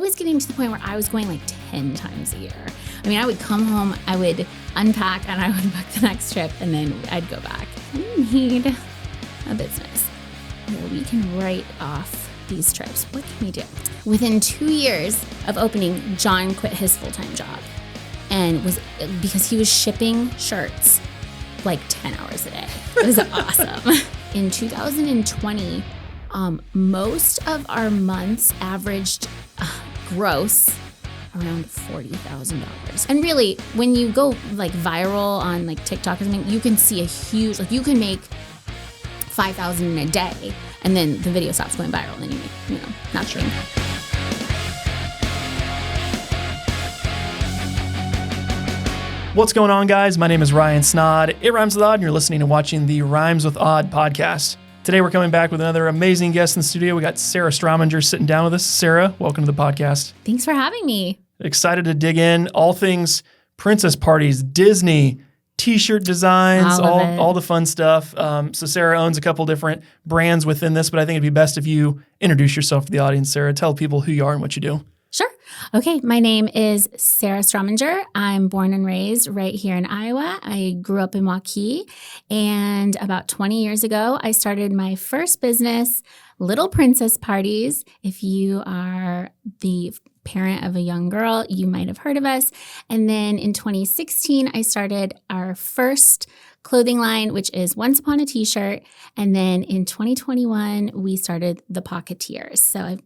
was getting to the point where I was going like 10 times a year. I mean, I would come home, I would unpack, and I would book the next trip, and then I'd go back. We need a business where we can write off these trips. What can we do? Within 2 years of opening, John quit his full-time job because he was shipping shirts like 10 hours a day. It was awesome. In 2020, most of our months averaged gross around $40,000. And really, when you go like viral on like TikTok or something, you can see a huge, like you can make $5,000 in a day, and then the video stops going viral, and then you make, nothing. What's going on, guys? My name is Ryan Snod. It Rhymes with Odd, and you're listening and watching the Rhymes with Odd podcast. Today, we're coming back with another amazing guest in the studio. We got Sarah Strominger sitting down with us. Sarah, welcome to the podcast. Thanks for having me. Excited to dig in. All things princess parties, Disney, t-shirt designs, all the fun stuff. So Sarah owns a couple different brands within this, but I think it'd be best if you introduce yourself to the audience, Sarah. Tell people who you are and what you do. Sure. Okay. My name is Sarah Strominger. I'm born and raised right here in Iowa. I grew up in Waukee, and about 20 years ago, I started my first business, Little Princess Parties. If you are the parent of a young girl, you might have heard of us. And then in 2016, I started our first clothing line, which is Once Upon a T-shirt. And then in 2021, we started the Pocketeers. So I've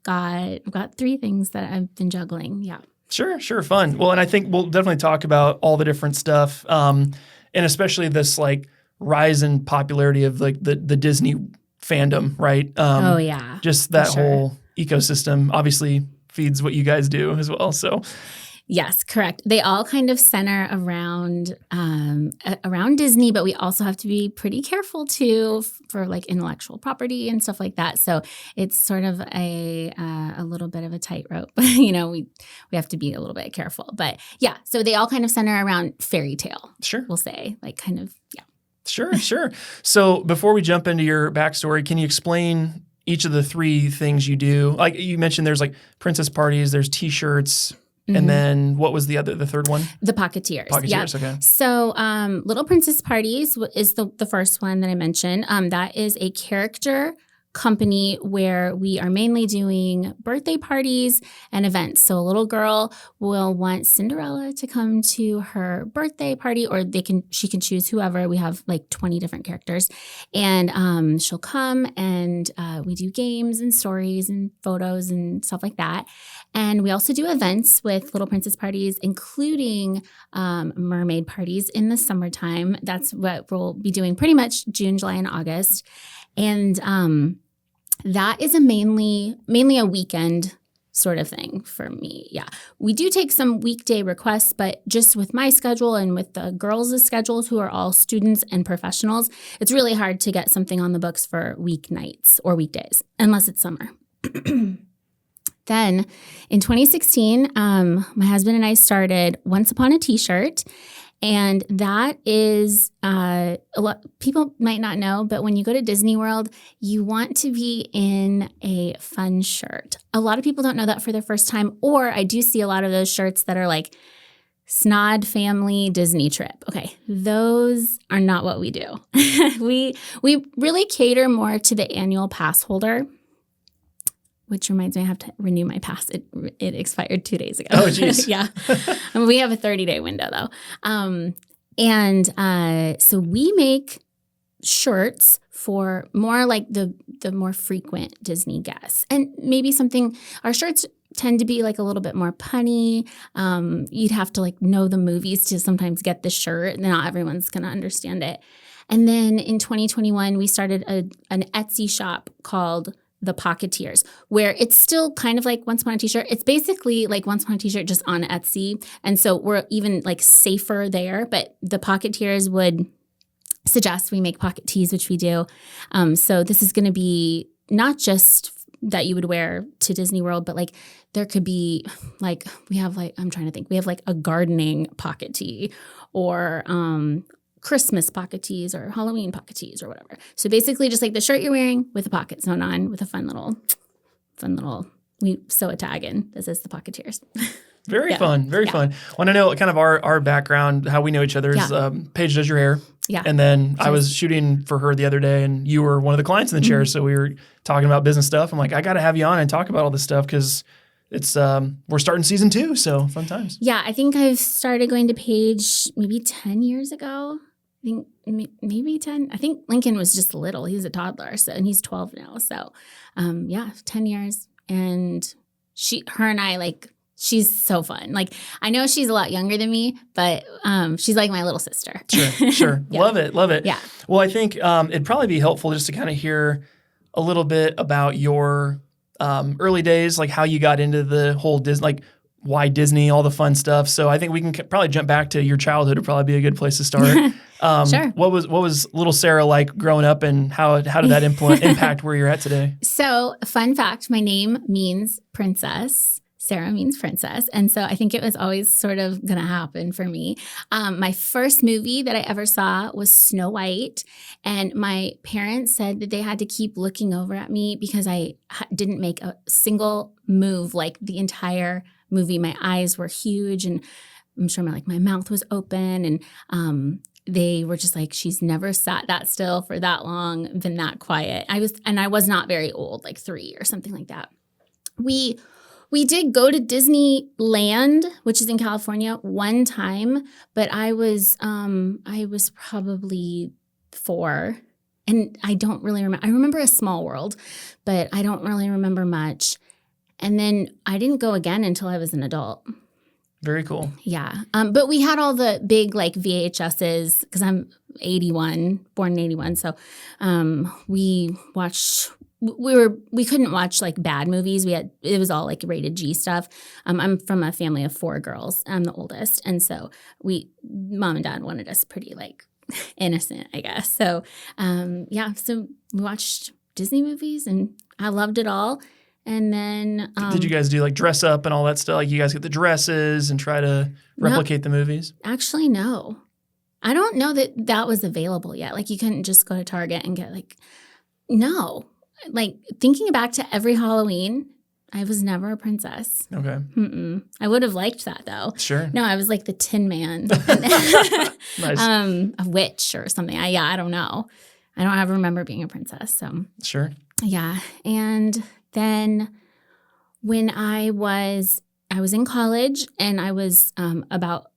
got three things that I've been juggling. Yeah. Sure. Fun. Well, and I think we'll definitely talk about all the different stuff, and especially this like rise in popularity of like the Disney fandom, right? Oh yeah. Just that whole ecosystem obviously feeds what you guys do as well. So yes, correct. They all kind of center around Disney, but we also have to be pretty careful too for like intellectual property and stuff like that. So it's sort of a little bit of a tightrope. We have to be a little bit careful. But yeah, so they all kind of center around fairy tale. Sure, we'll say like kind of yeah. Sure. So before we jump into your backstory, can you explain each of the three things you do? Like you mentioned, there's like princess parties, there's t-shirts. Mm-hmm. And then what was the third one? The Pocketeers. Pocketeers, okay. So Little Princess Parties is the first one that I mentioned. That is a character company where we are mainly doing birthday parties and events. So a little girl will want Cinderella to come to her birthday party, or she can choose whoever. We have like 20 different characters, and she'll come, and we do games and stories and photos and stuff like that. And we also do events with Little Princess Parties, including mermaid parties in the summertime. That's what we'll be doing pretty much June, July, and August. And that is mainly a weekend sort of thing for me. Yeah. We do take some weekday requests, but just with my schedule and with the girls' schedules, who are all students and professionals, it's really hard to get something on the books for weeknights or weekdays, unless it's summer. Then in 2016, my husband and I started Once Upon a T-shirt. And that is a lot. People might not know, but when you go to Disney World, you want to be in a fun shirt. A lot of people don't know that for their first time, or I do see a lot of those shirts that are like Snod Family Disney Trip. Okay, those are not what we do. We really cater more to the annual pass holder. Which reminds me, I have to renew my pass. It expired 2 days ago. Oh, geez. Yeah. We have a 30-day window, though. So we make shirts for more like the more frequent Disney guests. And maybe our shirts tend to be like a little bit more punny. You'd have to like know the movies to sometimes get the shirt. Not everyone's going to understand it. And then in 2021, we started an Etsy shop called the Pocketeers, where it's still kind of like Once Upon a T-shirt. It's basically like Once Upon a T-shirt just on Etsy. And so we're even like safer there. But the Pocketeers would suggest we make pocket tees, which we do. So this is going to be not just that you would wear to Disney World, but like there could be like, we have like a gardening pocket tee, or Christmas pocket tees, or Halloween pocket tees, or whatever. So basically just like the shirt you're wearing with the pocket sewn on with a fun little we sew a tag in that says the Pocketeers. Very fun. Very fun. Want to know kind of our background, how we know each other is Paige does your hair. Yeah. And then I was shooting for her the other day, and you were one of the clients in the chair. So we were talking about business stuff. I'm like, I got to have you on and talk about all this stuff because it's we're starting season 2. So fun times. Yeah. I think I've started going to Paige maybe 10 years ago. I think maybe 10. I think Lincoln was just little. He was a toddler. And he's 12 now. So 10 years. And her and I, like, she's so fun. Like, I know she's a lot younger than me, but she's like my little sister. Sure. Yeah. Love it. Yeah. Well, I think it'd probably be helpful just to kind of hear a little bit about your early days, like how you got into the whole Disney, like why Disney, all the fun stuff. So I think we can probably jump back to your childhood. Would probably be a good place to start. Sure. What was little Sarah like growing up, and how did that impact where you're at today? So, fun fact, my name means princess. Sarah means princess. And so I think it was always sort of going to happen for me. My first movie that I ever saw was Snow White. And my parents said that they had to keep looking over at me because I didn't make a single move like the entire movie. My eyes were huge, and I'm sure my mouth was open. And they were just like, she's never sat that still for that long, been that quiet. I was not very old, like 3 or something like that. We did go to Disneyland, which is in California, one time, but I was probably 4, and I don't really remember. I remember A Small World, but I don't really remember much. And then I didn't go again until I was an adult. Very cool. Yeah, but we had all the big like VHSs because I'm 81, born in 81, so we watched. We couldn't watch like bad movies. It was all like rated G stuff. I'm from a family of 4 girls. I'm the oldest. And so mom and dad wanted us pretty like innocent, I guess. So so we watched Disney movies and I loved it all. And then did you guys do like dress up and all that stuff? Like you guys get the dresses and try to replicate the movies? Actually, no. I don't know that was available yet. Like you couldn't just go to Target and get no. Like thinking back to every Halloween, I was never a princess. Okay. I would have liked that though. Sure. No, I was like the Tin Man. Nice. A witch or something. I don't know. I don't ever remember being a princess. So sure. Yeah. And then when I was in college and I was about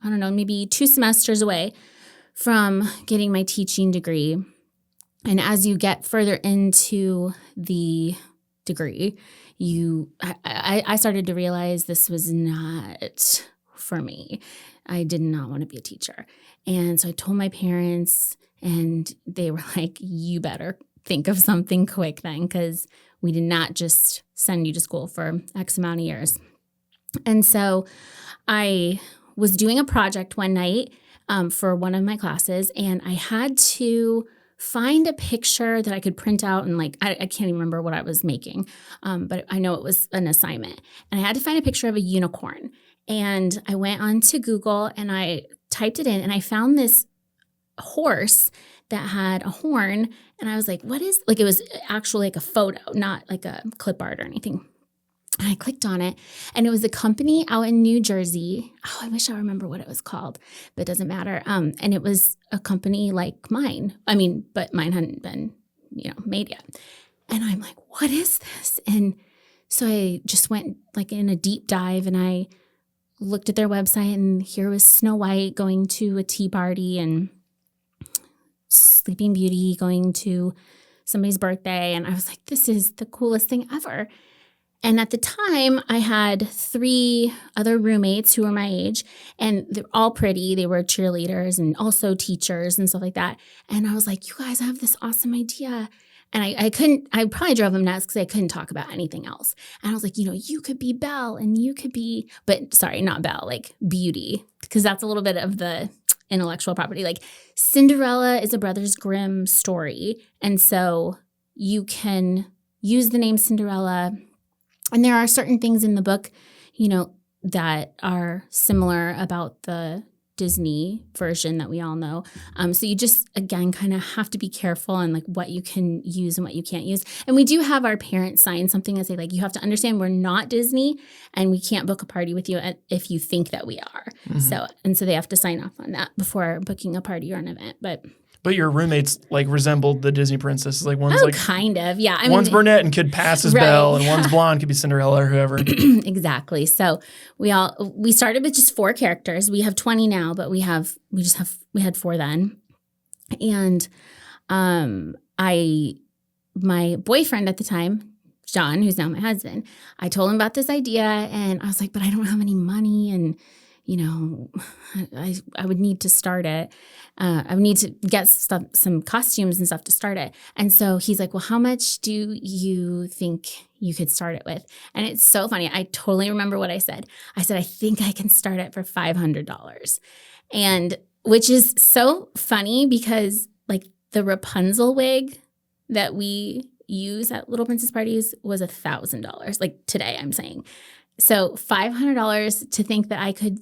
maybe 2 semesters away from getting my teaching degree. And as you get further into the degree, I started to realize this was not for me. I did not want to be a teacher. And so I told my parents, and they were like, you better think of something quick then, because we did not just send you to school for X amount of years. And so I was doing a project one night for one of my classes, and I had to find a picture that I could print out and I can't even remember what I was making, but I know it was an assignment. And I had to find a picture of a unicorn. And I went onto Google and I typed it in and I found this horse that had a horn. And I was like, what is, it was actually like a photo, not like a clip art or anything. And I clicked on it, and it was a company out in New Jersey. Oh, I wish I remember what it was called, but it doesn't matter. And it was a company like mine. But mine hadn't been, made yet. And I'm like, what is this? And so I just went in a deep dive, and I looked at their website, and here was Snow White going to a tea party, and Sleeping Beauty going to somebody's birthday. And I was like, this is the coolest thing ever. And at the time, I had 3 other roommates who were my age, and they're all pretty. They were cheerleaders and also teachers and stuff like that. And I was like, you guys, I have this awesome idea. And I probably drove them nuts because I couldn't talk about anything else. And I was like, you could be Belle and you could be, but sorry, not Belle, Beauty, because that's a little bit of the intellectual property. Cinderella is a Brothers Grimm story. And so you can use the name Cinderella. And there are certain things in the book, that are similar about the Disney version that we all know. So you just, again, kind of have to be careful on like what you can use and what you can't use. And we do have our parents sign something and say like, you have to understand we're not Disney and we can't book a party with you if you think that we are. Mm-hmm. So they have to sign off on that before booking a party or an event. But your roommates like resembled the Disney princesses. Like one's kind of, yeah. One's brunette and could pass as Belle, and one's blonde, could be Cinderella or whoever. Exactly. So we started with just 4 characters. We have 20 now, but we had 4 then. And my boyfriend at the time, John, who's now my husband, I told him about this idea, and I was like, but I don't have any money, and I would need to start it. I would need to get some costumes and stuff to start it. And so he's like, well, how much do you think you could start it with? And it's so funny. I totally remember what I said. I said, I think I can start it for $500. And which is so funny because like the Rapunzel wig that we use at Little Princess parties was $1,000. Like today, I'm saying. So $500 to think that I could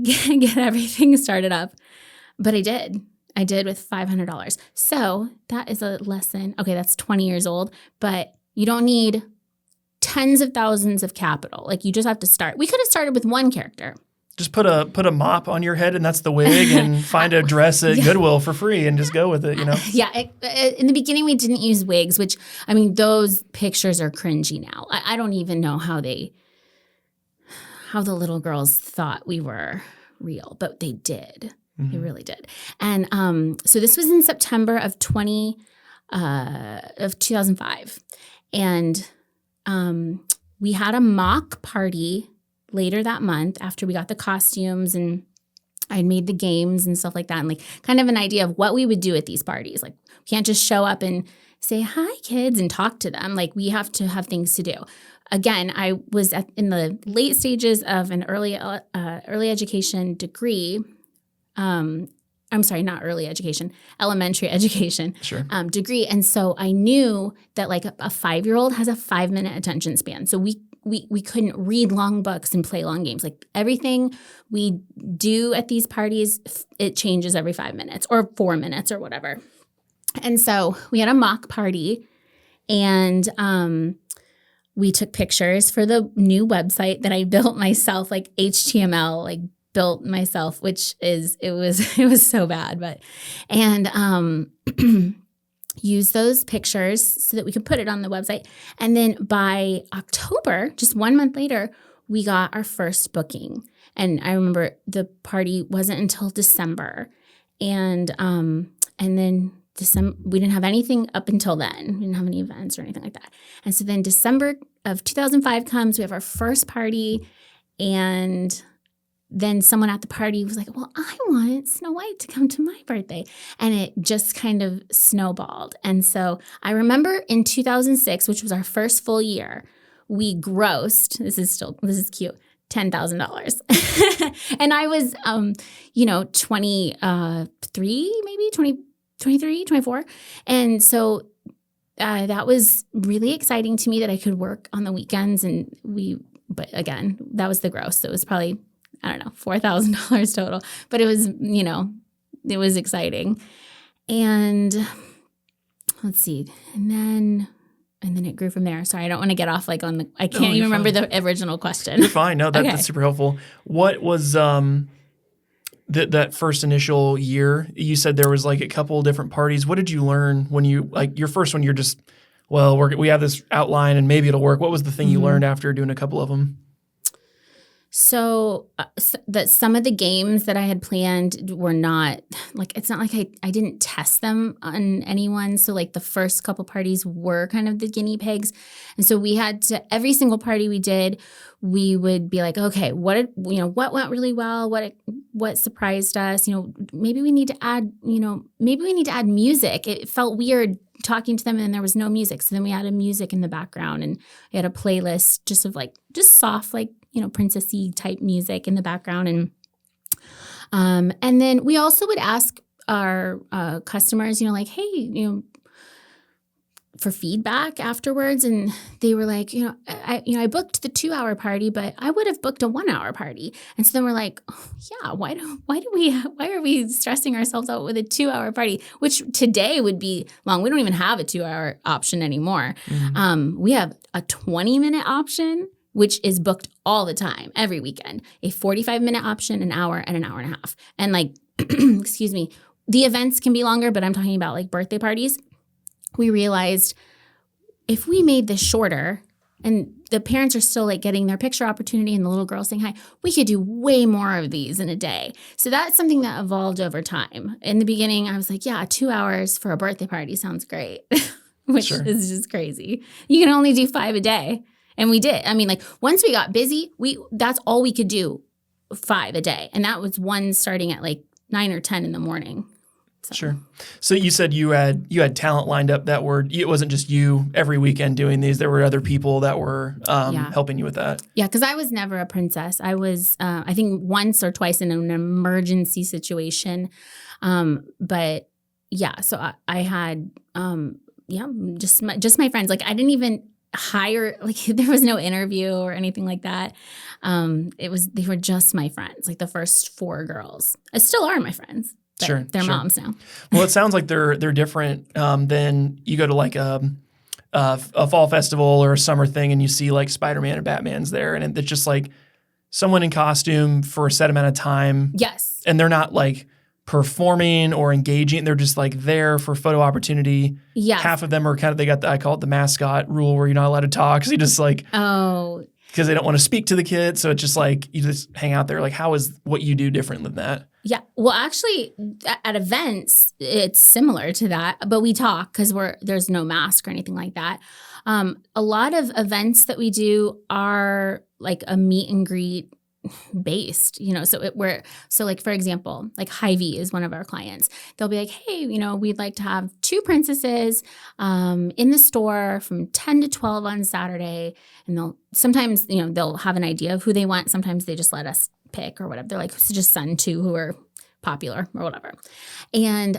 get everything started up. But I did. I did with $500. So that is a lesson. Okay, that's 20 years old. But you don't need tens of thousands of capital. Like you just have to start. We could have started with 1 character. Just put a mop on your head and that's the wig, and find a dress at Goodwill for free and just go with it, Yeah. In the beginning, we didn't use wigs, which, I mean, those pictures are cringy now. I don't even know how the little girls thought we were real, but they did. Mm-hmm. They really did. And so this was in September of 2005. And we had a mock party later that month after we got the costumes and I had made the games and stuff like that, and like kind of an idea of what we would do at these parties. Like we can't just show up and say, hi, kids, and talk to them. Like we have to have things to do. Again, I was in the late stages of an early education degree. I'm sorry, not early education, elementary education degree. And so I knew that like a 5-year-old has a 5-minute attention span. So we couldn't read long books and play long games. Like everything we do at these parties, it changes every 5 minutes or 4 minutes or whatever. And so we had a mock party, and we took pictures for the new website that I built myself, like HTML, like built myself, which is, it was so bad, but, and use those pictures so that we could put it on the website. And then by October, just 1 month later, we got our first booking. And I remember the party wasn't until December. And then December, we didn't have anything up until then. We didn't have any events or anything like that. And so then December of 2005 comes, we have our first party, and then someone at the party was like, well, I want Snow White to come to my birthday. And it just kind of snowballed. And so I remember in 2006, which was our first full year, we grossed, this is cute, $10,000. And I was, 23, maybe 23, 24. And so that was really exciting to me that I could work on the weekends. But again, that was the gross. So it was probably, I don't know, $4,000 total. But it was, it was exciting. And let's see. And then it grew from there. Sorry, I don't want to get off I can't even remember the original question. You're fine. No, that's super helpful. What was that first initial year? You said there was like a couple different parties. What did you learn when you, like your first one, you're just, well, we have this outline and maybe it'll work. What was the thing you learned after doing a couple of them? So that some of the games that I had planned were not, like, it's not like I didn't test them on anyone. So like the first couple parties were kind of the guinea pigs. And so we had to, every single party we did, we would be like, okay, what went really well? What surprised us? Maybe we need to add music. It felt weird talking to them and there was no music. So then we added music in the background, and we had a playlist just of just soft, princessy type music in the background. And then we also would ask our customers, hey, for feedback afterwards, and they were like, I booked the 2-hour party, but I would have booked a 1-hour party. And so then we're like, oh, yeah, why are we stressing ourselves out with a 2-hour party, which today would be long. We don't even have a 2-hour option anymore. Mm-hmm. We have a 20-minute option, which is booked all the time, every weekend, a 45-minute option, an hour, and an hour and a half. And like, excuse me, the events can be longer, but I'm talking about like birthday parties. We realized if we made this shorter and the parents are still like getting their picture opportunity and the little girl saying hi, we could do way more of these in a day. So that's something that evolved over time. In the beginning, I was like, yeah, 2 hours for a birthday party sounds great, which is just crazy. You can only do 5 a day. And we did. I mean, like once we got busy, that's all we could do, 5 a day. And that was one starting at like 9 or 10 in the morning. So. Sure. So you said you had talent lined up that were, it wasn't just you every weekend doing these. There were other people that were helping you with that. Yeah, because I was never a princess. I was, I think, once or twice in an emergency situation. But yeah, so I had, just my friends. Like I didn't even hire, like there was no interview or anything like that. They were just my friends, like the first 4 girls. I still are my friends. Sure, they're moms now. Well, it sounds like they're different than you go to like a fall festival or a summer thing and you see like Spider-Man and Batman's there, and it's just like someone in costume for a set amount of time. Yes, and they're not like performing or engaging; they're just like there for photo opportunity. Yeah, half of them are kind of I call it the mascot rule, where you're not allowed to talk. So you just like because they don't want to speak to the kids, so it's just like you just hang out there. Like, how is what you do different than that? Yeah. Well, actually, at events, it's similar to that, but we talk because there's no mask or anything like that. A lot of events that we do are like a meet and greet based, so like, for example, like Hy-Vee is one of our clients. They'll be like, hey, we'd like to have 2 princesses in the store from 10 to 12 on Saturday. And they'll have an idea of who they want. Sometimes they just let us pick or whatever. They're like, so just send 2 who are popular or whatever. And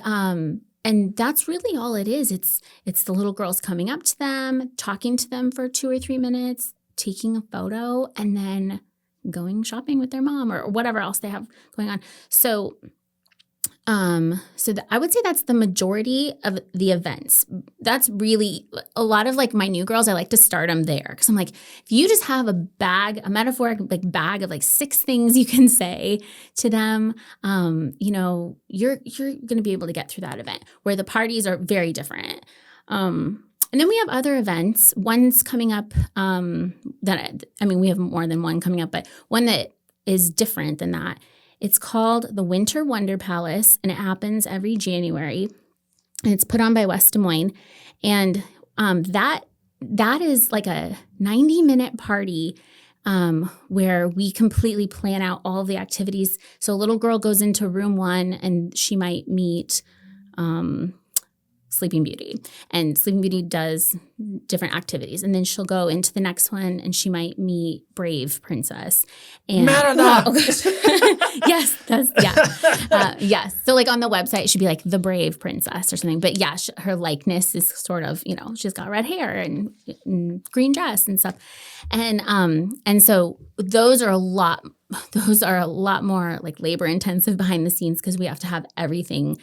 that's really all it is. It's the little girls coming up to them, talking to them for 2 or 3 minutes, taking a photo, and then going shopping with their mom or whatever else they have going on. So I would say that's the majority of the events. That's really a lot of like my new girls. I like to start them there because I'm like, if you just have a metaphoric like bag of like 6 things you can say to them, you're going to be able to get through that event. Where the parties are very different. And then we have other events. One's coming up we have more than one coming up, but one that is different than that. It's called the Winter Wonder Palace, and it happens every January. And it's put on by West Des Moines. And that is like a 90-minute party where we completely plan out all of the activities. So a little girl goes into room 1 and she might meet Sleeping Beauty. And Sleeping Beauty does different activities. And then she'll go into the next one and she might meet Brave Princess. And yes, yes. So like on the website, it should be like the Brave Princess or something. But yeah, her likeness is sort of, she's got red hair and green dress and stuff. And so those are a lot more like labor intensive behind the scenes because we have to have everything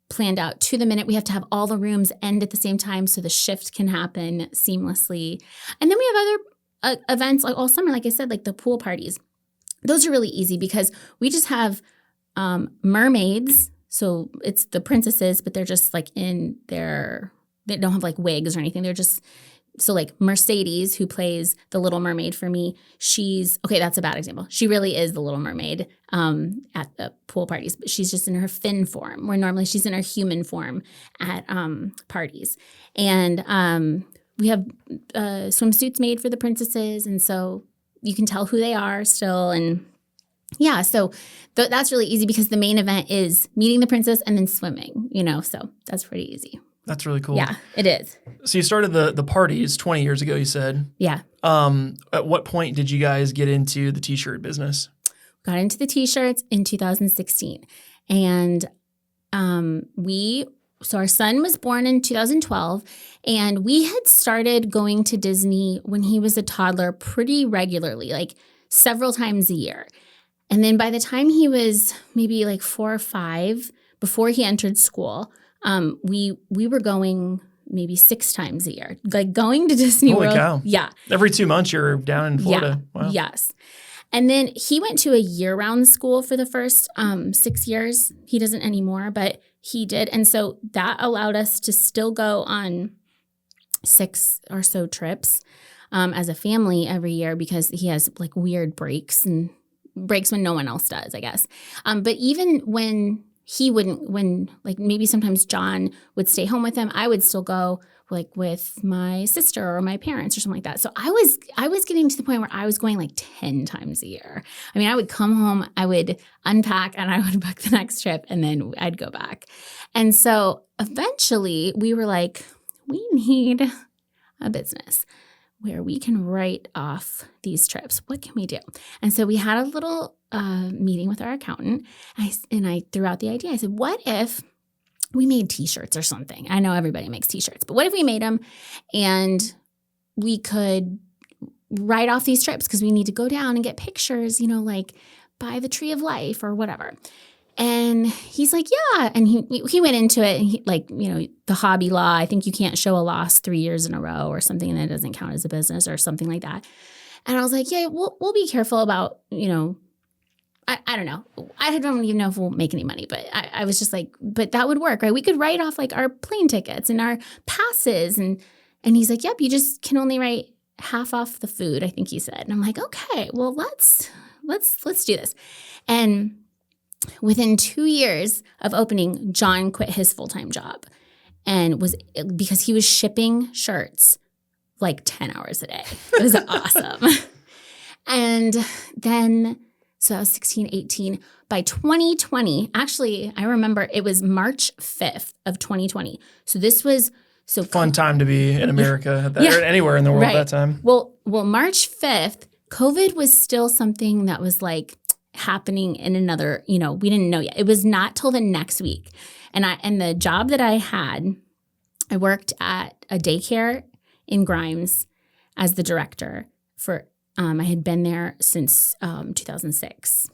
planned out to the minute. We have to have all the rooms end at the same time so the shift can happen seamlessly. And then we have other events like all summer, like I said, like the pool parties. Those are really easy because we just have mermaids. So it's the princesses, but they're just like they don't have like wigs or anything. They're just, so like Mercedes, who plays the Little Mermaid for me, that's a bad example. She really is the Little Mermaid at the pool parties, but she's just in her fin form, where normally she's in her human form at parties. And we have swimsuits made for the princesses, and so you can tell who they are still. And yeah, so that's really easy because the main event is meeting the princess and then swimming, so that's pretty easy. That's really cool. Yeah, it is. So you started the parties 20 years ago, you said. Yeah. At what point did you guys get into the T-shirt business? Got into the T-shirts in 2016. And we So our son was born in 2012, and we had started going to Disney when he was a toddler pretty regularly, like several times a year. And then by the time he was maybe like 4 or 5, before he entered school, we were going maybe 6 times a year, like going to Disney Holy World. Cow. Yeah. Every 2 months you're down in Florida. Yeah. Wow. Yes. And then he went to a year-round school for the first 6 years. He doesn't anymore, but he did. And so that allowed us to still go on 6 or so trips as a family every year, because he has like weird breaks when no one else does, I guess. But even when he wouldn't, when like maybe sometimes John would stay home with him, I would still go like with my sister or my parents or something like that. So I was getting to the point where I was going like 10 times a year. I mean, I would come home, I would unpack, and I would book the next trip, and then I'd go back. And so eventually we were like, we need a business where we can write off these trips. What can we do? And so we had a little meeting with our accountant, and I threw out the idea. I said, what if we made T-shirts or something? I know everybody makes T-shirts, but what if we made them and we could write off these trips because we need to go down and get pictures, like by the Tree of Life or whatever. And he's like, yeah. And he went into it, and the hobby law, I think you can't show a loss 3 years in a row or something, and that doesn't count as a business or something like that. And I was like, yeah, we'll be careful about, I don't know. I don't even know if we'll make any money, but I was just like, but that would work, right? We could write off like our plane tickets and our passes. And he's like, yep, you just can only write half off the food, I think he said. And I'm like, okay, well, let's do this. And within 2 years of opening, John quit his full-time job, and because he was shipping shirts like 10 hours a day. It was awesome. And then, so I was 16, 18. By 2020, actually, I remember it was March 5th of 2020. So this was fun time to be in America or anywhere in the world at that time. Well, March 5th, COVID was still something that was like happening in another, we didn't know yet. It was not till the next week. And the job that I had, I worked at a daycare in Grimes as the director for, I had been there since 2006,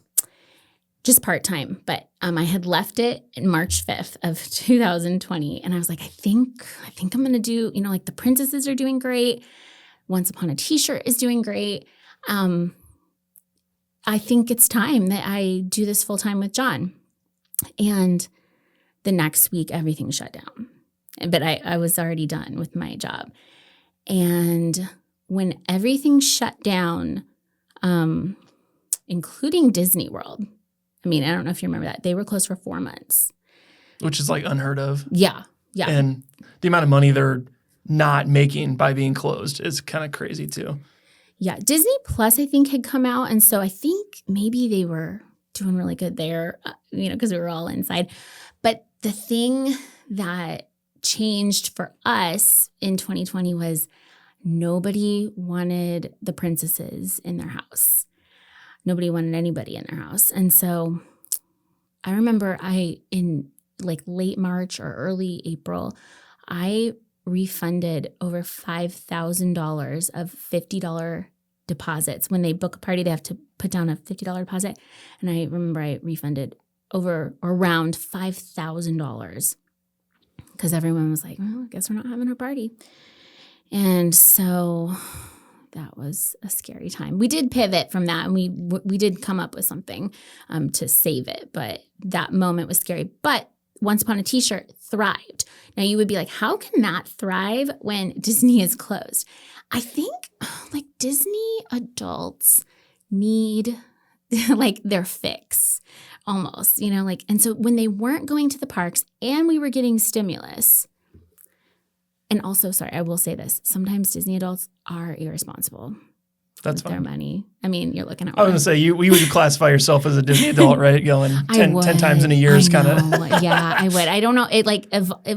just part-time. But I had left it in March 5th of 2020. And I was like, I think I'm going to do, like the princesses are doing great. Once Upon a T-shirt is doing great. I think it's time that I do this full-time with John. And the next week, everything shut down. But I was already done with my job. And when everything shut down, including Disney World, I mean, I don't know if you remember that. They were closed for 4 months. Which is like unheard of. Yeah. And the amount of money they're not making by being closed is kind of crazy too. Yeah. Disney Plus, I think, had come out. And so I think maybe they were doing really good there, because we were all inside. But the thing that changed for us in 2020 was nobody wanted the princesses in their house. Nobody wanted anybody in their house. And so I remember in like late March or early April, I refunded over $5,000 of $50 deposits. When they book a party, they have to put down a $50 deposit. And I remember I refunded around $5,000 because everyone was like, well, I guess we're not having a party. And so that was a scary time. We did pivot from that, and we did come up with something to save it. But that moment was scary. But Once Upon a T-shirt thrived. Now you would be like, how can that thrive when Disney is closed? I think like Disney adults need like their fix almost, and so when they weren't going to the parks and we were getting stimulus. And also, sorry, I will say this. Sometimes Disney adults are irresponsible with their money. I mean, you're looking at. I was going to say, you would classify yourself as a Disney adult, right? Going 10 times in a year is kind of. Yeah, I would. I don't know. It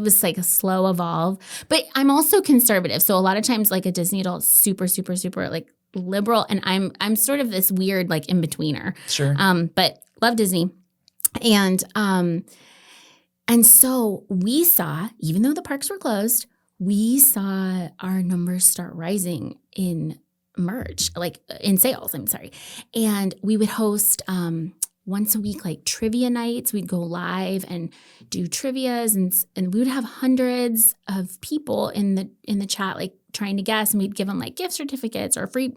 was like a slow evolve. But I'm also conservative. So a lot of times like a Disney adult is super, super, super like liberal. And I'm sort of this weird like in-betweener. Sure. But love Disney. And And so we saw, even though the parks were closed, we saw our numbers start rising in merch, like in sales, I'm sorry. And we would host once a week, like trivia nights. We'd go live and do trivias, and we would have hundreds of people in the chat, like trying to guess, and we'd give them like gift certificates or free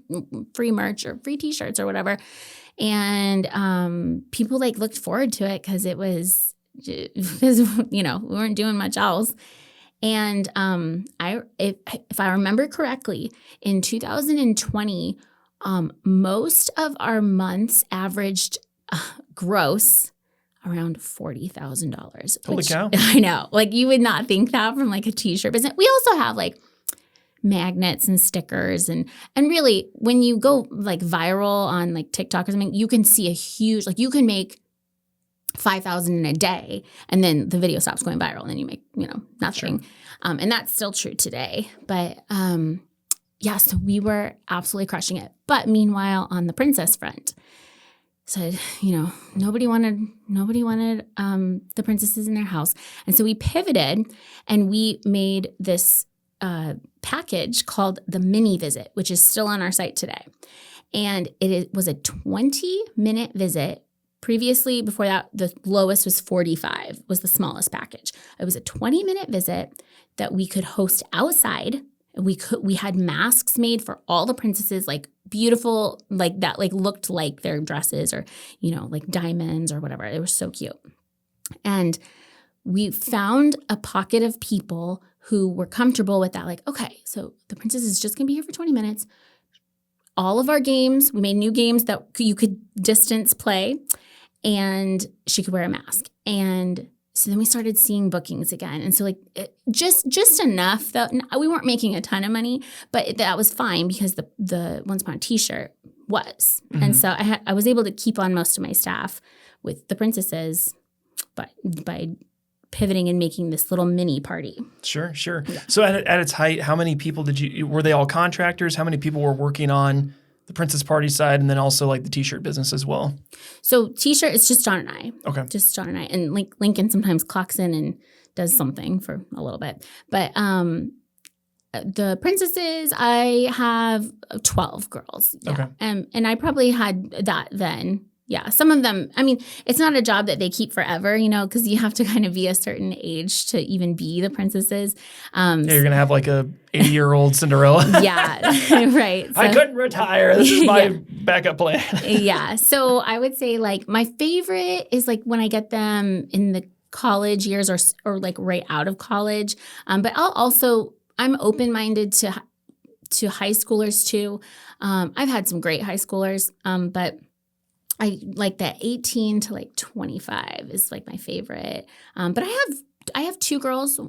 merch or free t-shirts or whatever. And people like looked forward to it because because we weren't doing much else. And if I remember correctly, in 2020, most of our months averaged gross around $40,000. Holy cow. I know. Like, you would not think that from like a t-shirt business. We also have like magnets and stickers and really, when you go like viral on like TikTok or something, you can see a huge, like, you can make 5,000 in a day, and then the video stops going viral, and then you make, nothing. Sure. And that's still true today. But so we were absolutely crushing it. But meanwhile, on the princess front, said, nobody wanted the princesses in their house. And so we pivoted, and we made this package called the mini visit, which is still on our site today. And was a 20-minute visit. Previously, before that, the lowest was 45, was the smallest package. It was a 20-minute visit that we could host outside. We had masks made for all the princesses, like beautiful, like that, like looked like their dresses, or, like diamonds or whatever. They were so cute. And we found a pocket of people who were comfortable with that. Like, okay, so the princess is just going to be here for 20 minutes. All of our games, we made new games that you could distance play, and she could wear a mask. And so then we started seeing bookings again. And so like just enough that we weren't making a ton of money, but that was fine because the Once Upon a T-shirt was. Mm-hmm. And so I was able to keep on most of my staff with the princesses by pivoting and making this little mini party. Sure. Yeah. So at its height, how many people were they all contractors? How many people were working on the princess party side, and then also like the t-shirt business as well? So t-shirt, it's just John and I. Okay. Just John and I. And Lincoln sometimes clocks in and does something for a little bit. But the princesses, I have 12 girls. Yeah. Okay. And I probably had that then. Yeah, some of them, I mean, it's not a job that they keep forever, because you have to kind of be a certain age to even be the princesses. You're going to have like a 80-year-old Cinderella. Yeah, right. So, I couldn't retire. This is my backup plan. Yeah, so I would say like my favorite is like when I get them in the college years or like right out of college. But I'm open-minded to high schoolers too. I've had some great high schoolers, but I like that 18 to like 25 is like my favorite. But I have two girls.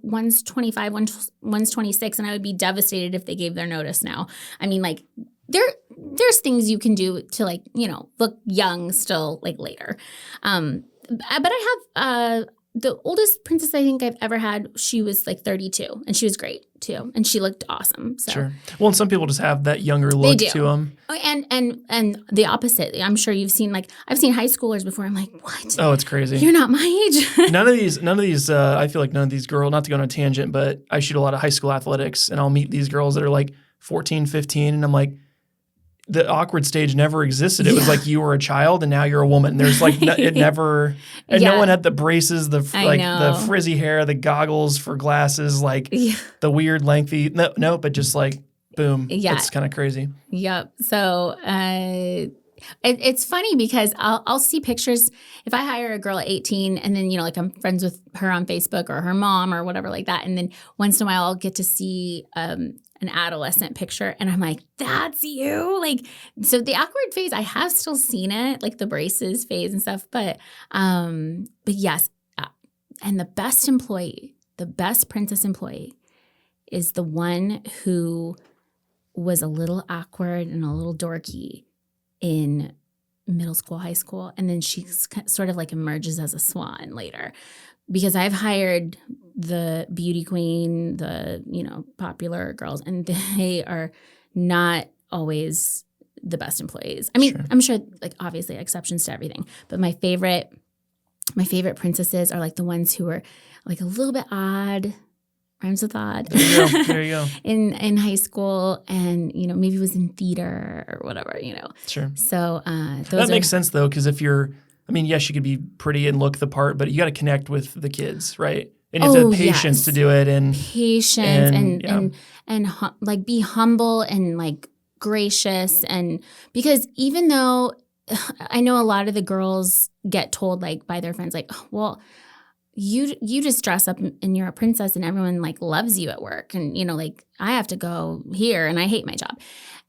One's 25, one's 26, and I would be devastated if they gave their notice now. I mean, like there's things you can do to like, look young still like later. But I have the oldest princess I think I've ever had, she was like 32, and she was great too, and she looked awesome. So. Sure. Well, and some people just have that younger look to them. Oh, and the opposite. I'm sure you've seen I've seen high schoolers before. I'm like, what? Oh, it's crazy. You're not my age. None of these. I feel like none of these girls. Not to go on a tangent, but I shoot a lot of high school athletics, and I'll meet these girls that are like 14, 15, and I'm like, the awkward stage never existed. It was like you were a child and now you're a woman. There's like it never, and no one had the braces, the frizzy hair, the goggles for glasses, like the weird lengthy. No, but just like boom. Yeah, it's kind of crazy. Yep. So it's funny because I'll see pictures if I hire a girl at 18, and then like I'm friends with her on Facebook or her mom or whatever like that, and then once in a while I'll get to see an adolescent picture, and I'm like, that's you. Like, so the awkward phase, I have still seen it, like the braces phase and stuff, but yes. And the best princess employee is the one who was a little awkward and a little dorky in middle school, high school, and then she sort of like emerges as a swan later. Because I've hired the beauty queen, the, popular girls, and they are not always the best employees. I mean, sure. I'm sure, like, obviously exceptions to everything. But my favorite my favorite princesses are like the ones who were like a little bit odd. Rhymes with odd. There you go. There you go. in high school, and maybe it was in theater or whatever. Sure. So that makes sense though, because if yes, you could be pretty and look the part, but you got to connect with the kids, right? And you have to have patience to do it, and like be humble and like gracious, and because even though I know a lot of the girls get told like by their friends like, oh, well, you just dress up and you're a princess and everyone like loves you at work, and like I have to go here and I hate my job.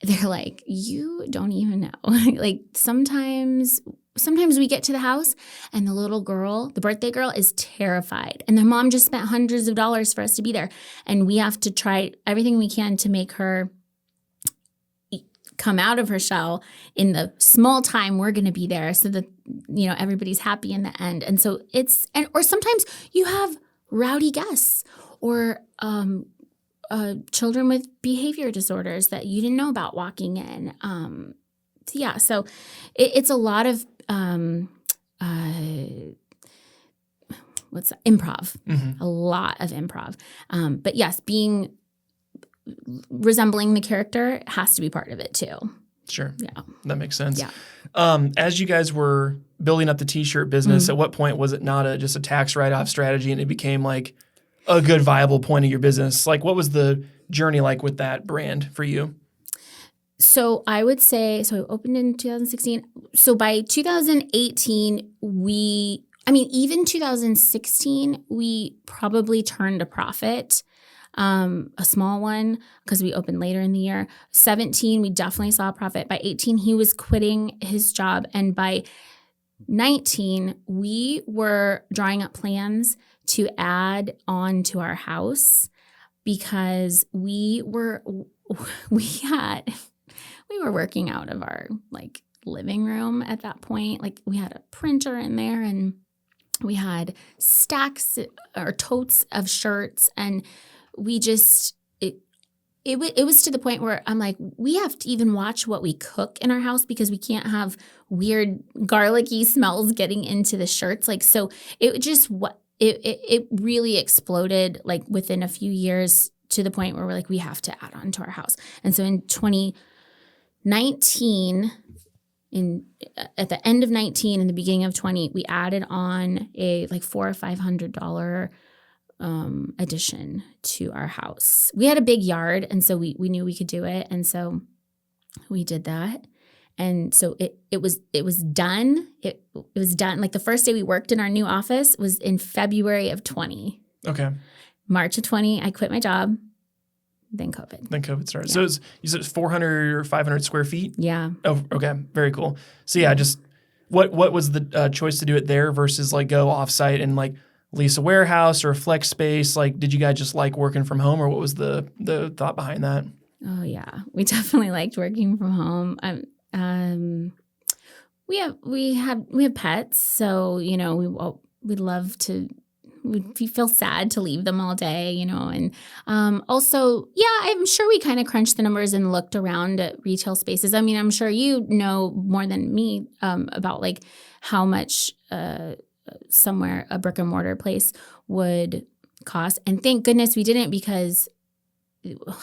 They're like, you don't even know. Like sometimes we get to the house and the little girl, the birthday girl, is terrified, and their mom just spent hundreds of dollars for us to be there, and we have to try everything we can to make her come out of her shell in the small time we're going to be there, so that everybody's happy in the end. And so or sometimes you have rowdy guests or children with behavior disorders that you didn't know about walking in. So it's a lot of what's that? Improv, a lot of improv. But yes, resembling the character has to be part of it too. Sure. Yeah. That makes sense. Yeah. As you guys were building up the t-shirt business, at what point was it not just a tax write-off strategy and it became like a good viable point of your business? Like what was the journey like with that brand for you? So I would say, I opened in 2016. So by 2018, even 2016, we probably turned a profit. A small one because we opened later in the year. 17, we definitely saw a profit. By 18, he was quitting his job. And by 19, we were drawing up plans to add on to our house because we were working out of our like living room at that point. Like we had a printer in there and we had stacks or totes of shirts, and we just it was to the point where I'm like, we have to even watch what we cook in our house because we can't have weird garlicky smells getting into the shirts. Like, so it just it really exploded like within a few years to the point where we're like, we have to add on to our house. And so in 2019, at the end of 19 and the beginning of 20, we added on a like $400 or $500 addition to our house. We had a big yard, and so we knew we could do it, and so we did that. And so it was done. It was done. Like the first day we worked in our new office was in February of 20. Okay. March of 20, I quit my job. Then COVID. Started. Yeah. So you said it's 400 or 500 square feet? Yeah. Oh, okay. Very cool. So yeah, just what was the choice to do it there versus like go offsite and like lease a warehouse or a flex space? Like, did you guys just like working from home, or what was the thought behind that? Oh yeah, we definitely liked working from home. We have pets, so we'd love to. We feel sad to leave them all day, and also, yeah, I'm sure we kind of crunched the numbers and looked around at retail spaces. I mean, I'm sure you know more than me about like how much somewhere a brick and mortar place would cost. And thank goodness we didn't, because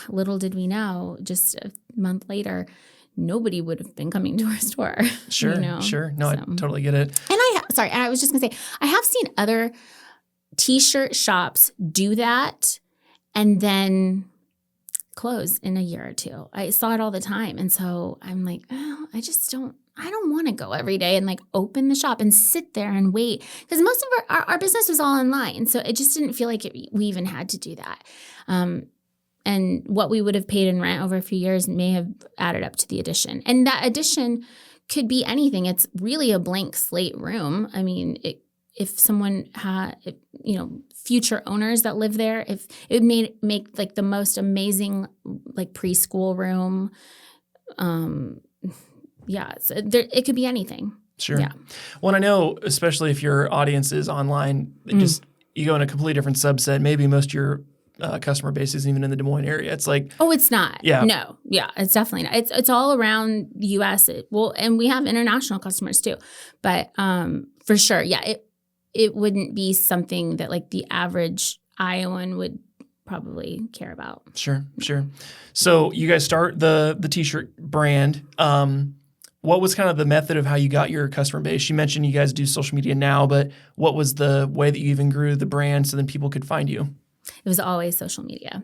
little did we know, just a month later, nobody would have been coming to our store. Sure. No, so. I totally get it. And I was just going to say, I have seen other t-shirt shops do that and then close in a year or two. I saw it all the time. And so I'm like, oh, I don't want to go every day and like open the shop and sit there and wait, because most of our business was all online. So it just didn't feel like we even had to do that. And what we would have paid in rent over a few years may have added up to the addition. And that addition could be anything. It's really a blank slate room. I mean, if someone had, future owners that live there, if it would make like the most amazing like preschool room. Yeah, so it could be anything. Sure. Yeah. Well, I know, especially if your audience is online, you go in a completely different subset. Maybe most of your customer base isn't even in the Des Moines area. It's like, oh, it's not. Yeah. No. Yeah, it's definitely not. It's all around the U.S. And we have international customers too. But for sure, yeah, it wouldn't be something that like the average Iowan would probably care about. Sure. So you guys start the t-shirt brand. What was kind of the method of how you got your customer base? You mentioned you guys do social media now, but what was the way that you even grew the brand so then people could find you? It was always social media.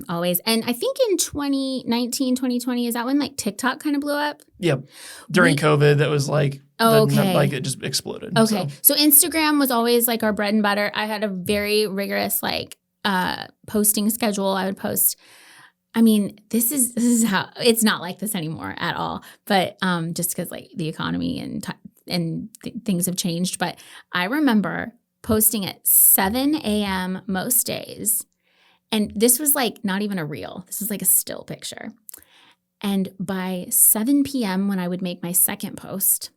Always. And I think in 2019, 2020, is that when like TikTok kind of blew up? Yep. During COVID, that was like, okay. It just exploded. Okay. So Instagram was always like our bread and butter. I had a very rigorous like posting schedule. I would post. I mean, this is how it's not like this anymore at all. But just because like the economy and things have changed. But I remember posting at 7 a.m. most days. And this was like not even a reel. This was like a still picture. And by 7 p.m. when I would make my second post,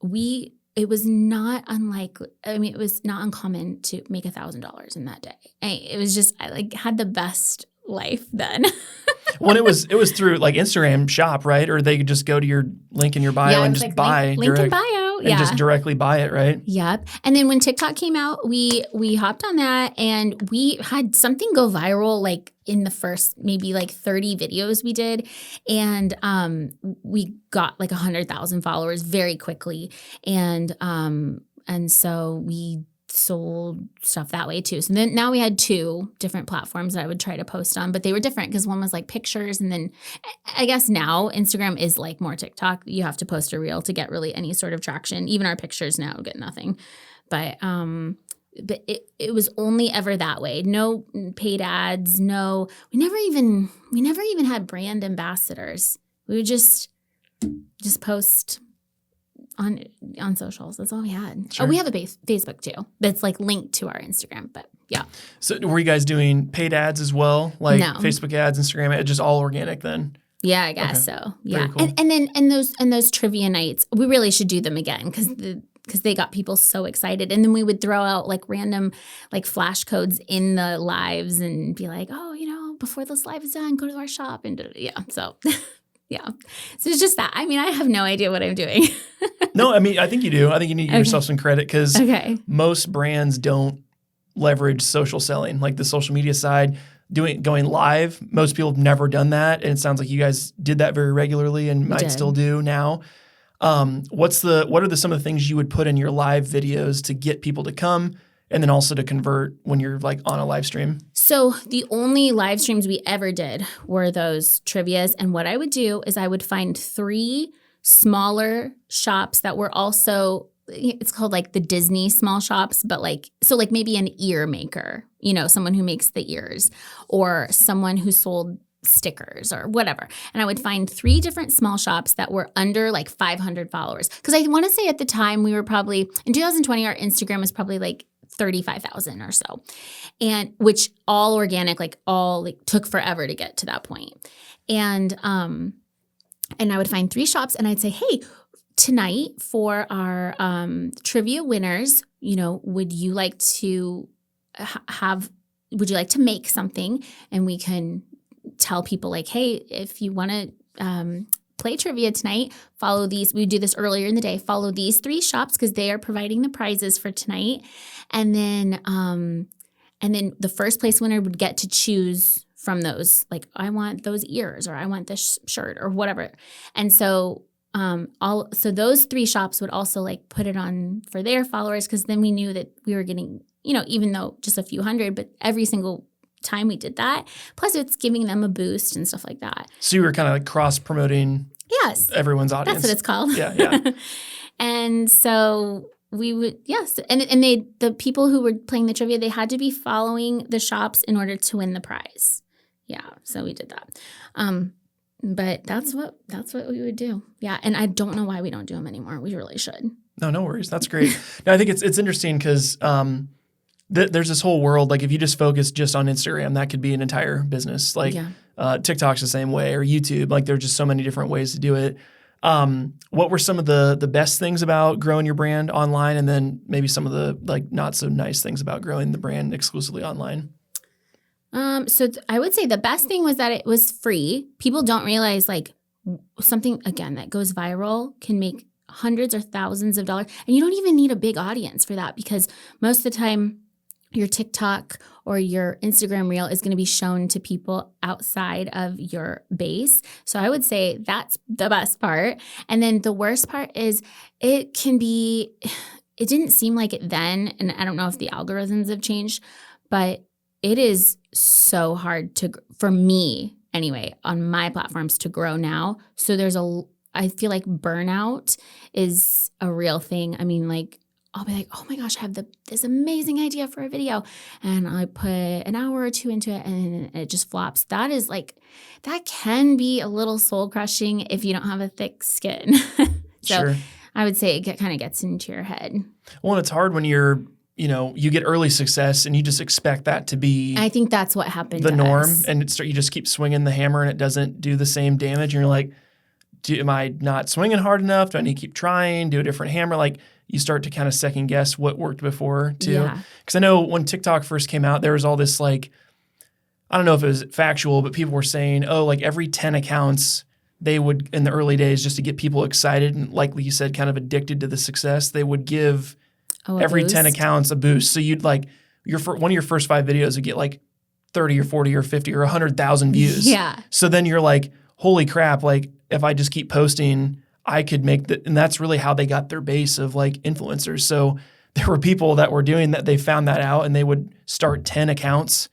it was not uncommon to make $1,000 in that day. It was just, I like had the best life then. Well, it was through like Instagram shop, right? Or they could just go to your link in your bio and just like buy link in bio. And just directly buy it, right? Yep. And then when TikTok came out, we hopped on that and we had something go viral like in the first maybe like 30 videos we did. And we got like 100,000 followers very quickly. And so we sold stuff that way too. So then now we had 2 different platforms that I would try to post on, but they were different because one was like pictures. And then I guess now Instagram is like more TikTok. You have to post a reel to get really any sort of traction. Even our pictures now get nothing. But it was only ever that way. No paid ads. No, we never even had brand ambassadors. We would just post on socials. That's all we had. Sure. Oh, we have a Facebook too. That's like linked to our Instagram, but yeah. So were you guys doing paid ads as well? Like no. Facebook ads, Instagram ads, just all organic then? Yeah, I guess so. Yeah. Cool. And those trivia nights, we really should do them again because they got people so excited. And then we would throw out like random like flash codes in the lives and be like, oh, before this live is done, go to our shop and yeah. So yeah. So it's just that. I mean, I have no idea what I'm doing. No, I mean, I think you do. I think you need to give yourself some credit because most brands don't leverage social selling, like the social media side. Going live, most people have never done that, and it sounds like you guys did that very regularly and might still do now. What are some of the things you would put in your live videos to get people to come and then also to convert when you're like on a live stream? So the only live streams we ever did were those trivias, and what I would do is I would find 3 smaller shops that were also, it's called like the Disney small shops, but like maybe an ear maker, someone who makes the ears or someone who sold stickers or whatever. And I would find 3 different small shops that were under like 500 followers. Because I want to say at the time we were probably, in 2020, our Instagram was probably like 35,000 or so. And which all organic, took forever to get to that point. And I would find 3 shops and I'd say, hey, tonight for our trivia winners, would you like to make something? And we can tell people like, hey, if you want to play trivia tonight, follow these. We do this earlier in the day. Follow these 3 shops because they are providing the prizes for tonight. And then the first place winner would get to choose from those, like, I want those ears or I want this shirt or whatever. And so those 3 shops would also like put it on for their followers because then we knew that we were getting, even though just a few hundred, but every single time we did that. Plus it's giving them a boost and stuff like that. So you were kind of like cross-promoting everyone's audience. That's what it's called. Yeah. And so we would, yes. And the people who were playing the trivia, they had to be following the shops in order to win the prize. Yeah. So we did that. But that's what we would do. Yeah. And I don't know why we don't do them anymore. We really should. No worries. That's great. No, I think it's interesting because there's this whole world. Like if you just focus just on Instagram, that could be an entire business. Like TikTok's the same way, or YouTube. Like there's just so many different ways to do it. What were some of the best things about growing your brand online, and then maybe some of the like not so nice things about growing the brand exclusively online? I would say the best thing was that it was free. People don't realize like something, again, that goes viral can make hundreds or thousands of dollars. And you don't even need a big audience for that, because most of the time your TikTok or your Instagram reel is going to be shown to people outside of your base. So I would say that's the best part. And then the worst part is it didn't seem like it then, and I don't know if the algorithms have changed, but it is so hard for me anyway, on my platforms to grow now. So I feel like burnout is a real thing. I mean, like, I'll be like, oh my gosh, I have this amazing idea for a video. And I put an hour or two into it and it just flops. That can be a little soul crushing if you don't have a thick skin. So sure. I would say it kind of gets into your head. Well, it's hard when you get early success and you just expect that to be. I think that's what happened. The norm. And you just keep swinging the hammer and it doesn't do the same damage. And you're like, am I not swinging hard enough? Do I need to keep trying? Do a different hammer? Like, you start to kind of second guess what worked before too. Yeah. Because I know when TikTok first came out, there was all this like, I don't know if it was factual, but people were saying, oh, like every 10 accounts they would, in the early days, just to get people excited and like you said, kind of addicted to the success, they would give every boost. 10 accounts a boost. So you'd like, one of your first 5 videos would get like 30 or 40 or 50 or 100,000 views. Yeah. So then you're like, holy crap, like if I just keep posting, I could make and that's really how they got their base of like influencers. So there were people that were doing that, they found that out and they would start 10 accounts,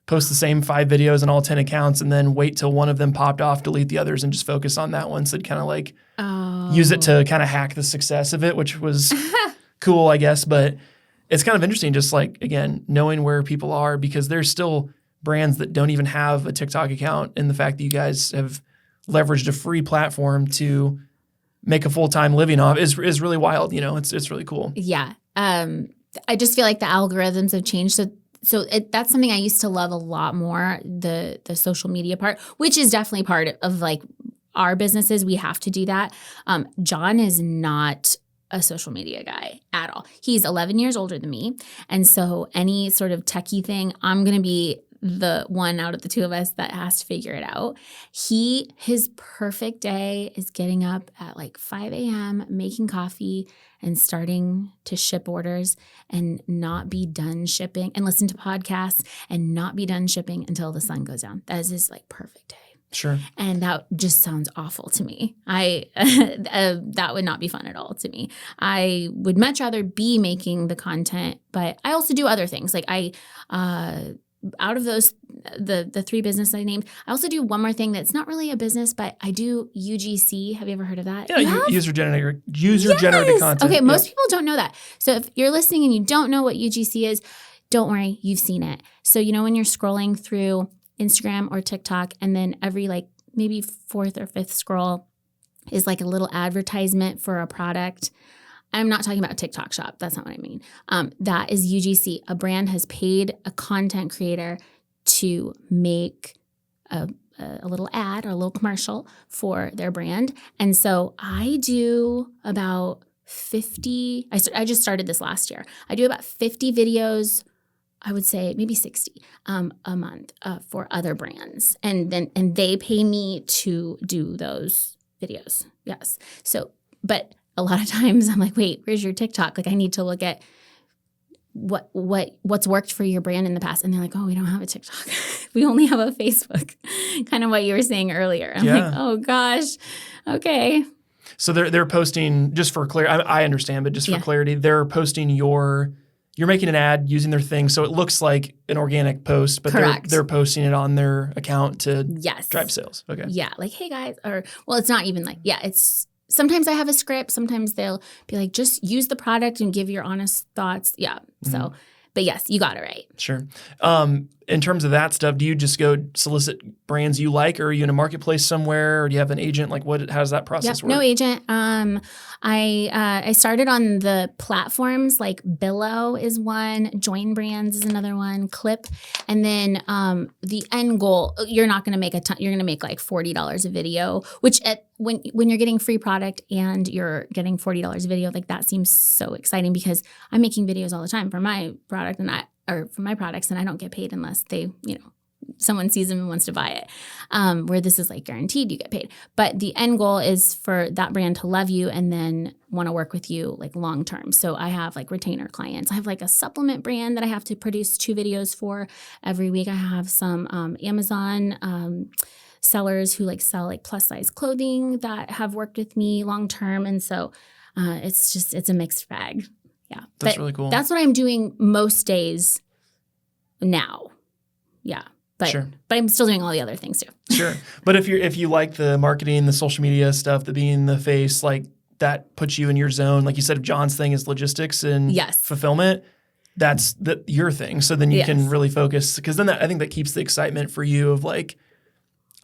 post the same 5 videos on all 10 accounts, and then wait till one of them popped off, delete the others, and just focus on that one. So it'd kind of like use it to kind of hack the success of it, which was cool, I guess. But it's kind of interesting just like, again, knowing where people are, because there's still brands that don't even have a TikTok account, and the fact that you guys have leveraged a free platform to make a full-time living off is really wild. It's really cool. Yeah. I just feel like the algorithms have changed. So that's something I used to love a lot more, the social media part, which is definitely part of like our businesses. We have to do that. John is not a social media guy at all. He's 11 years older than me. And so any sort of techie thing, I'm going to be the one out of the two of us that has to figure it out. His perfect day is getting up at like 5 a.m., making coffee and starting to ship orders and not be done shipping, and listen to podcasts and not be done shipping until the sun goes down. That is his like perfect day. Sure. And that just sounds awful to me. That would not be fun at all to me. I would much rather be making the content, but I also do other things. Like out of those, the 3 businesses I named, I also do one more thing that's not really a business, but I do UGC. Have you ever heard of that? Yeah, user-generated content. Okay, most people don't know that. So if you're listening and you don't know what UGC is, don't worry, you've seen it. So when you're scrolling through Instagram or TikTok, and then every like maybe 4th or 5th scroll is like a little advertisement for a product. I'm not talking about TikTok Shop. That's not what I mean. That is UGC. A brand has paid a content creator to make a little ad or a little commercial for their brand. And so I do about 50. I just started this last year. I do about 50 videos, I would say maybe 60 a month for other brands. And they pay me to do those videos. Yes. So, but a lot of times I'm like, wait, where's your TikTok? Like I need to look at what's worked for your brand in the past. And they're like, oh, we don't have a TikTok. We only have a Facebook. Kind of what you were saying earlier. I'm like, oh gosh. Okay. So they're posting, just for clarity, I understand, but just for clarity, they're posting you're making an ad using their thing. So it looks like an organic post, but they're posting it on their account to drive sales. Okay. Yeah. Like, hey guys, it's not even like, it's, sometimes I have a script. Sometimes they'll be like, just use the product and give your honest thoughts. Yeah. So, but yes, you got it right. Sure. In terms of that stuff, do you just go solicit brands you like, or are you in a marketplace somewhere, or do you have an agent? Like how does that process work? No agent. I started on the platforms like Billo is one, Join Brands is another one, Clip. And then the end goal, you're not going to make a ton, you're going to make like $40 a video, which when you're getting free product and you're getting $40 a video, like that seems so exciting, because I'm making videos all the time for my product for my products, and I don't get paid unless they, someone sees them and wants to buy it. Where this is like guaranteed you get paid. But the end goal is for that brand to love you and then want to work with you like long term. So I have like retainer clients. I have like a supplement brand that I have to produce 2 videos for every week. I have some Amazon sellers who like sell like plus size clothing that have worked with me long term. And so it's a mixed bag. Yeah. That's really cool. That's what I'm doing most days now. Yeah. But, sure. But I'm still doing all the other things too. Sure. But if you like the marketing, the social media stuff, the being the face, like that puts you in your zone. Like you said, if John's thing is logistics and fulfillment, that's your thing. So then you can really focus, because then I think that keeps the excitement for you of like,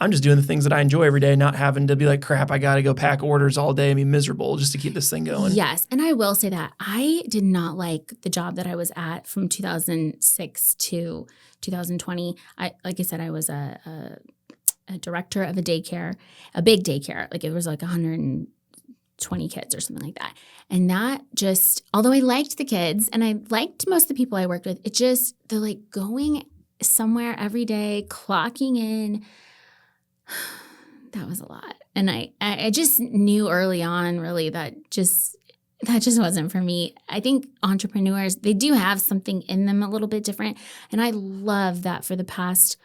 I'm just doing the things that I enjoy every day, not having to be like, crap, I got to go pack orders all day and be miserable just to keep this thing going. Yes. And I will say that I did not like the job that I was at from 2006 to 2020. Like I said, I was a director of a daycare, a big daycare. Like it was like 120 kids or something like that. And that just, although I liked the kids and I liked most of the people I worked with, it just, they're like going somewhere every day, clocking in. That was a lot. And I just knew early on really that just wasn't for me. I think entrepreneurs, they do have something in them a little bit different. And I love that for the past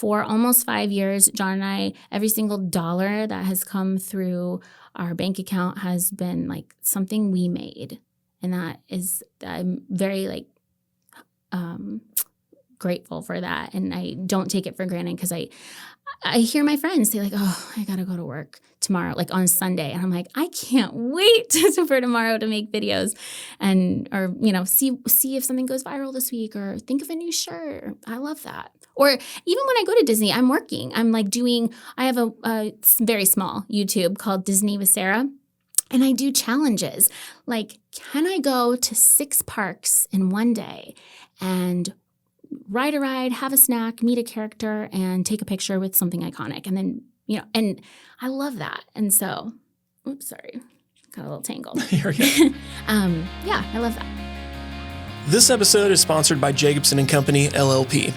almost 5 years, John and I, every single dollar that has come through our bank account has been like something we made. And I'm very like grateful for that. And I don't take it for granted because I hear my friends say like, oh, I got to go to work tomorrow, like on Sunday. And I'm like, I can't wait for tomorrow to make videos or see if something goes viral this week or think of a new shirt. I love that. Or even when I go to Disney, I'm working. I'm like I have a very small YouTube called Disney with Sarah. And I do challenges. Like, can I go to 6 parks in one day and ride a ride, have a snack, meet a character, and take a picture with something iconic? And then, and I love that. And so, oops, sorry, got a little tangled. Here we go. I love that. This episode is sponsored by Jacobson & Company, LLP,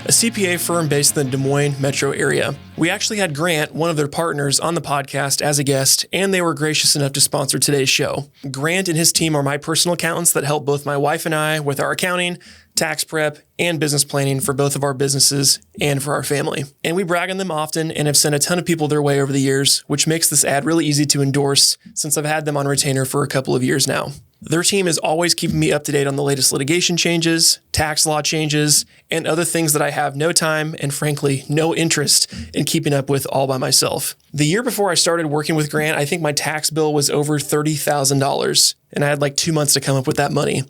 a CPA firm based in the Des Moines metro area. We actually had Grant, one of their partners, on the podcast as a guest, and they were gracious enough to sponsor today's show. Grant and his team are my personal accountants that help both my wife and I with our accounting, tax prep, and business planning for both of our businesses and for our family. And we brag on them often and have sent a ton of people their way over the years, which makes this ad really easy to endorse since I've had them on retainer for a couple of years now. Their team is always keeping me up to date on the latest litigation changes, tax law changes, and other things that I have no time and frankly, no interest in keeping up with all by myself. The year before I started working with Grant, I think my tax bill was over $30,000, and I had like 2 months to come up with that money.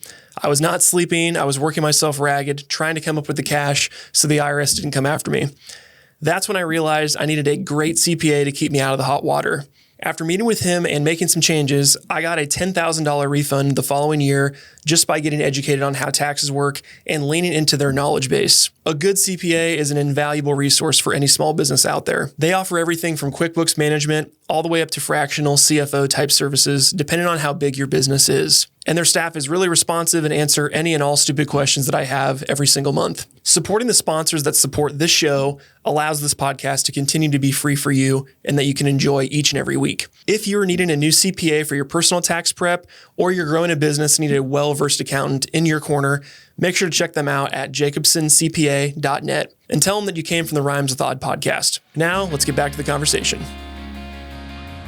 I was not sleeping. I was working myself ragged, trying to come up with the cash so the IRS didn't come after me. That's when I realized I needed a great CPA to keep me out of the hot water. After meeting with him and making some changes, I got a $10,000 refund the following year just by getting educated on how taxes work and leaning into their knowledge base. A good CPA is an invaluable resource for any small business out there. They offer everything from QuickBooks management all the way up to fractional CFO type services, depending on how big your business is. And their staff is really responsive and answer any and all stupid questions that I have every single month. Supporting the sponsors that support this show allows this podcast to continue to be free for you and that you can enjoy each and every week. If you're needing a new CPA for your personal tax prep or you're growing a business and need a well-versed accountant in your corner, make sure to check them out at jacobsoncpa.net and tell them that you came from the Rhymes with Odd podcast. Now, let's get back to the conversation.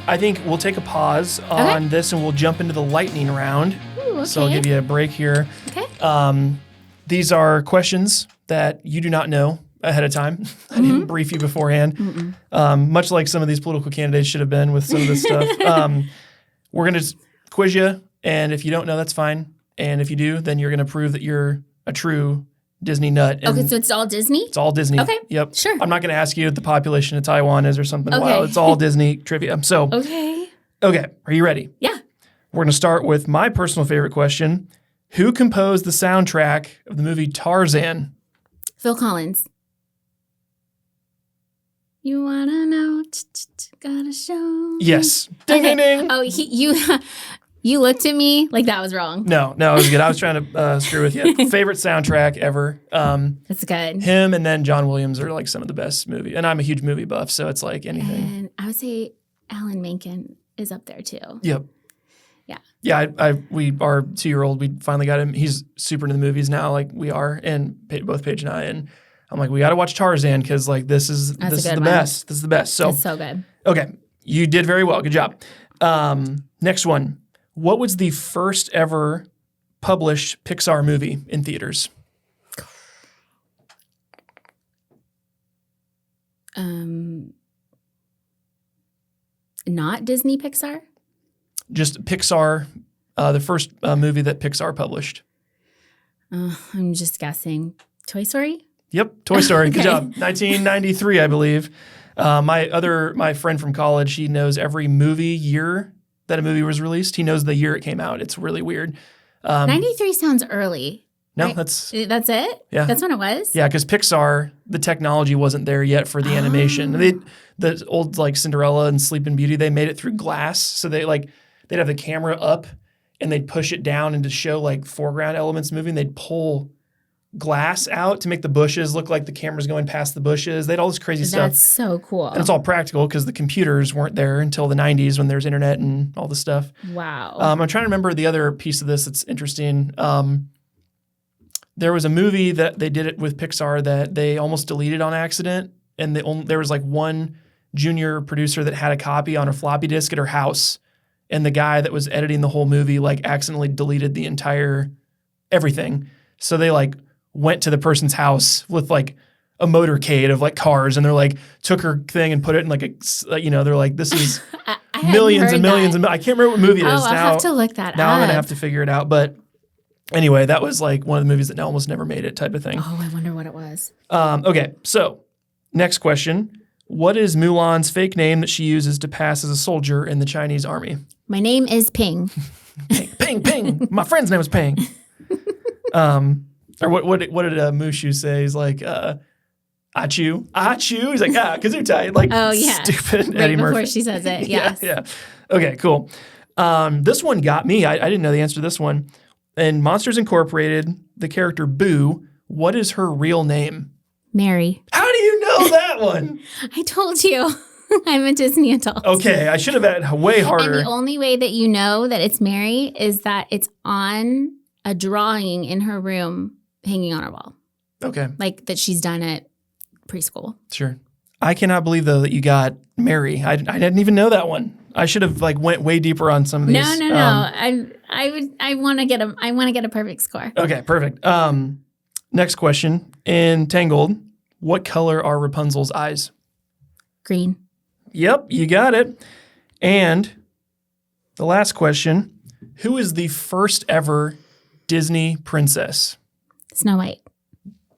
I think we'll take a pause on this and we'll jump into the lightning round. Ooh, okay. So I'll give you a break here. Okay. These are questions that you do not know ahead of time. I didn't brief you beforehand. Much like some of these political candidates should have been with some of this stuff. We're going to quiz you, and if you don't know, that's fine. And if you do, then you're going to prove that you're a true Disney nut. And okay, so it's all Disney? It's all Disney. Okay. Yep. Sure. I'm not going to ask you what the population of Taiwan is or something wild. It's all Disney trivia. So, okay. Are you ready? Yeah. We're going to start with my personal favorite question. Who composed the soundtrack of the movie Tarzan? Phil Collins. You want to know? Gotta show. Yes. Ding, ding, ding. Oh, You looked at me like that was wrong. No, it was good. I was trying to screw with you. Favorite soundtrack ever. That's good. Him and then John Williams are like some of the best movie. And I'm a huge movie buff, so it's like anything. And I would say Alan Menken is up there too. Yep. Yeah. Yeah, our 2-year-old, we finally got him. He's super into the movies now, like we are, and both Paige and I. And I'm like, we got to watch Tarzan because like this is the best. This is the best. So it's so good. Okay, you did very well. Good job. Next one. What was the first ever published Pixar movie in theaters? Not Disney Pixar? Just Pixar, the first movie that Pixar published. I'm just guessing. Toy Story? Yep, Toy Story. Okay. Good job. 1993, I believe. My friend from college, he knows every movie year that a movie was released. He knows the year it came out. It's really weird. 93 sounds early. No, right? that's it? Yeah. That's when it was? Yeah, because Pixar, the technology wasn't there yet for the animation. The old like Cinderella and Sleeping Beauty, they made it through glass. So they'd have the camera up and they'd push it down and to show like foreground elements moving, they'd pull glass out to make the bushes look like the camera's going past the bushes. They had all this crazy stuff. That's so cool. And it's all practical because the computers weren't there until the 90s when there's internet and all this stuff. Wow. I'm trying to remember the other piece of this that's interesting. There was a movie that they did it with Pixar that they almost deleted on accident. And there was like one junior producer that had a copy on a floppy disk at her house. And the guy that was editing the whole movie like accidentally deleted the entire everything. So they like went to the person's house with like a motorcade of like cars and they're like took her thing and put it in like they're like, this is millions and millions. I can't remember what movie it is. I'll have to look that up. Now I'm going to have to figure it out. But anyway, that was like one of the movies that almost never made it type of thing. Oh, I wonder what it was. Okay. So next question. What is Mulan's fake name that she uses to pass as a soldier in the Chinese army? My name is Ping. Ping, Ping. My friend's name is Ping. Or what did Mushu say? He's like, Achu. He's like, Kazutai. Like, oh, yeah. Stupid right Eddie Murphy. before she says it, yes. Yeah. Okay, cool. This one got me. I didn't know the answer to this one. In Monsters Incorporated, the character Boo, what is her real name? Mary. How do you know that one? I told you. I'm a Disney adult. Okay, I should have had it way harder. And the only way that you know that it's Mary is that it's on a drawing in her room hanging on her wall. Okay. Like that she's done at preschool. Sure. I cannot believe, though, that you got Mary. I didn't even know that one. I should have like went way deeper on some of these. No. I want to get a perfect score. Okay, perfect. Next question. In Tangled, what color are Rapunzel's eyes? Green. Yep, you got it. And the last question, who is the first ever Disney princess? Snow White.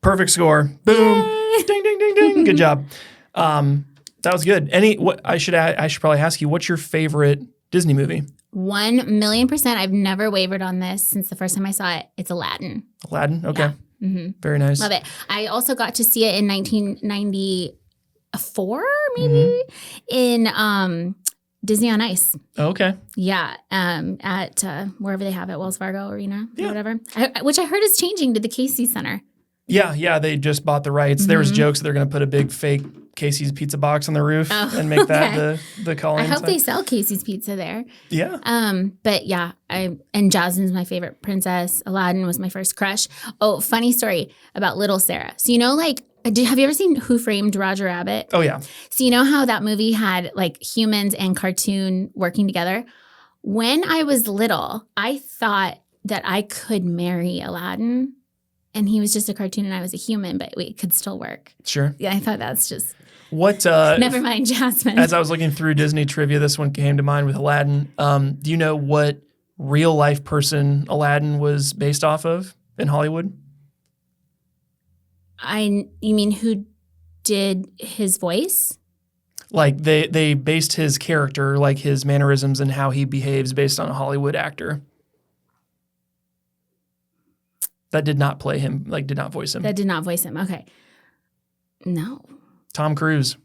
Perfect score. Boom. Yay. Ding, ding, ding, ding. Good job. That was good. I should probably ask you, what's your favorite Disney movie? 1,000,000%. I've never wavered on this since the first time I saw it. It's Aladdin. Aladdin? Okay. Yeah. Mm-hmm. Very nice. Love it. I also got to see it in 1994, maybe, in Disney on Ice. Oh, okay. Yeah, at wherever they have it, Wells Fargo Arena or Yeah. whatever, which I heard is changing to the Casey Center. Yeah, they just bought the rights. Mm-hmm. There was jokes that they're going to put a big fake Casey's Pizza box on the roof and make that the calling. I hope they sell Casey's Pizza there. Yeah. But yeah, and Jasmine's my favorite princess. Aladdin was my first crush. Oh, funny story about little Sarah. So have you ever seen Who Framed Roger Rabbit? Oh yeah. So you know how that movie had like humans and cartoon working together? When I was little, I thought that I could marry Aladdin. And he was just a cartoon and I was a human, but it could still work. Sure. Yeah, I thought that's just... What? Never mind, Jasmine. As I was looking through Disney trivia, this one came to mind with Aladdin. Do you know what real life person Aladdin was based off of in Hollywood? You mean who did his voice? Like they based his character, like his mannerisms and how he behaves based on a Hollywood actor. That did not play him, like did not voice him. That did not voice him. Okay. No. Tom Cruise.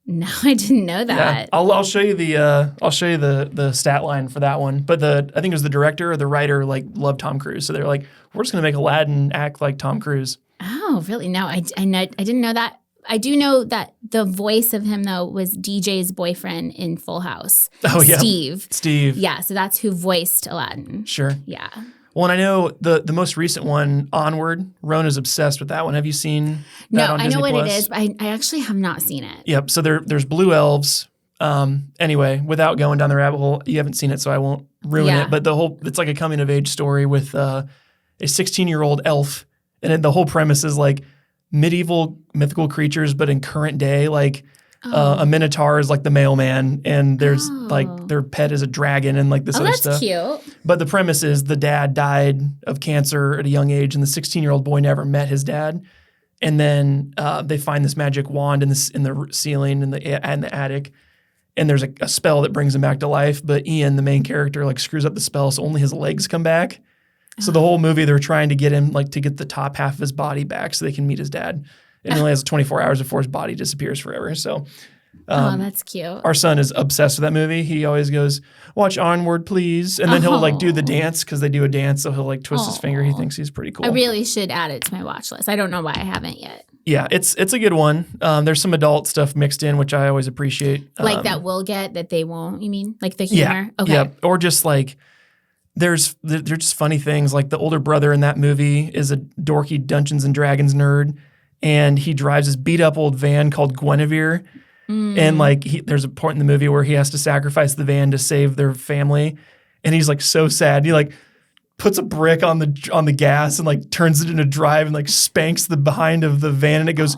No, I didn't know that. Yeah, I'll show you the stat line for that one. But I think it was the director or the writer like loved Tom Cruise, so they're like, we're just gonna make Aladdin act like Tom Cruise. Oh, really? No, I didn't know that. I do know that the voice of him though was DJ's boyfriend in Full House. Oh yeah, Steve. Yeah, so that's who voiced Aladdin. Sure. Yeah. Well, and I know the most recent one, Onward. Rona's obsessed with that one. Have you seen that on Disney I know what Plus? it is, but I actually have not seen it. Yep. So there's blue elves. Anyway, without going down the rabbit hole, you haven't seen it, so I won't ruin it. But it's like a coming of age story with a 16-year-old elf, and then the whole premise is like medieval mythical creatures, but in current day, like. A minotaur is like the mailman, and there's like their pet is a dragon and like this other stuff. That's cute. But the premise is the dad died of cancer at a young age, and the 16-year-old boy never met his dad. And then they find this magic wand in the ceiling in the attic, and there's a spell that brings him back to life. But Ian, the main character, like screws up the spell, so only his legs come back. So the whole movie they're trying to get him like to get the top half of his body back so they can meet his dad. And he only has 24 hours before his body disappears forever. So, that's cute. Our son is obsessed with that movie. He always goes, "Watch Onward, please," and then he'll like do the dance because they do a dance. So he'll like twist his finger. He thinks he's pretty cool. I really should add it to my watch list. I don't know why I haven't yet. Yeah, it's a good one. There's some adult stuff mixed in, which I always appreciate. Like that we'll get that they won't. You mean like the humor? Yeah, okay. Yeah, or just like. There's just funny things. Like the older brother in that movie is a dorky Dungeons and Dragons nerd. And he drives this beat up old van called Guinevere. And like there's a point in the movie where he has to sacrifice the van to save their family. And he's like so sad. He like puts a brick on the gas and like turns it into drive and like spanks the behind of the van and it goes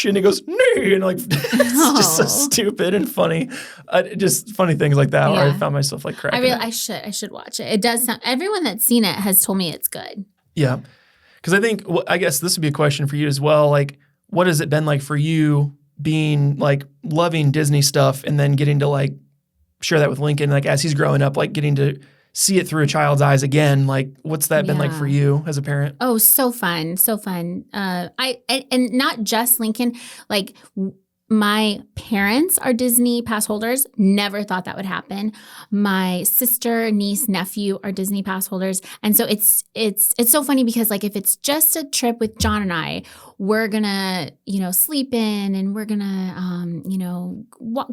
and it goes nee! And like it's just so stupid and funny. Just funny things like that. Where I found myself like cracking. I should watch it. It does sound. Everyone that's seen it has told me it's good. Yeah. Because I guess this would be a question for you as well. Like, what has it been like for you being like loving Disney stuff and then getting to like share that with Lincoln, like as he's growing up, like getting to see it through a child's eyes again? Like, what's that been like for you as a parent? Oh, so fun. So fun. And not just Lincoln, like my parents are Disney pass holders. Never thought that would happen. My sister, niece, nephew are Disney pass holders. And so it's so funny because like if it's just a trip with John and I, we're gonna, sleep in and we're gonna,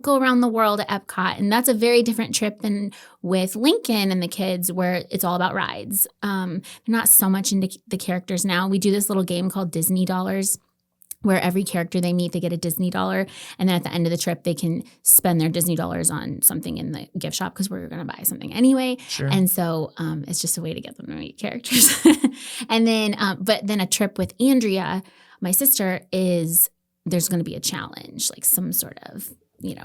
go around the world at Epcot. And that's a very different trip than with Lincoln and the kids where it's all about rides. They're not so much into the characters now. We do this little game called Disney Dollars, where every character they meet, they get a Disney dollar. And then at the end of the trip, they can spend their Disney dollars on something in the gift shop because we're going to buy something anyway. Sure. And so it's just a way to get them to meet characters. And then, but then a trip with Andrea, my sister, there's going to be a challenge, like some sort of,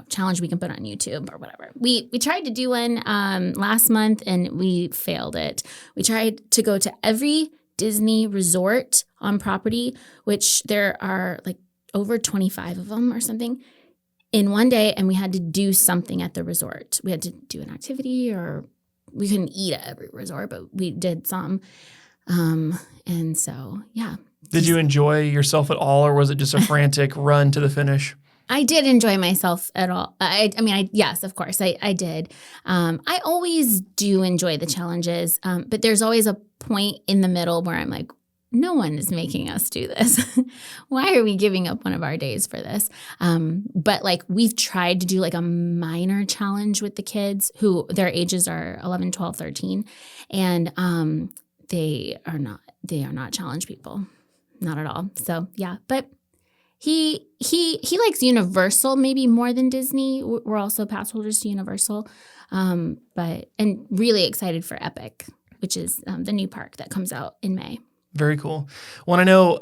challenge we can put on YouTube or whatever. We tried to do one last month and we failed it. We tried to go to every Disney resort on property, which there are like over 25 of them or something in one day. And we had to do something at the resort. We had to do an activity or we couldn't eat at every resort, but we did some. And so, yeah. Did you enjoy yourself at all or was it just a frantic run to the finish? I did enjoy myself at all. Yes, of course, I did. I always do enjoy the challenges, but there's always a point in the middle where I'm like, no one is making us do this. Why are we giving up one of our days for this? But like we've tried to do like a minor challenge with the kids who their ages are 11, 12, 13. And they are not challenge people. Not at all. So yeah, but he likes Universal maybe more than Disney. We're also pass holders to Universal, and really excited for Epic, which is the new park that comes out in May. Very cool. Well, I know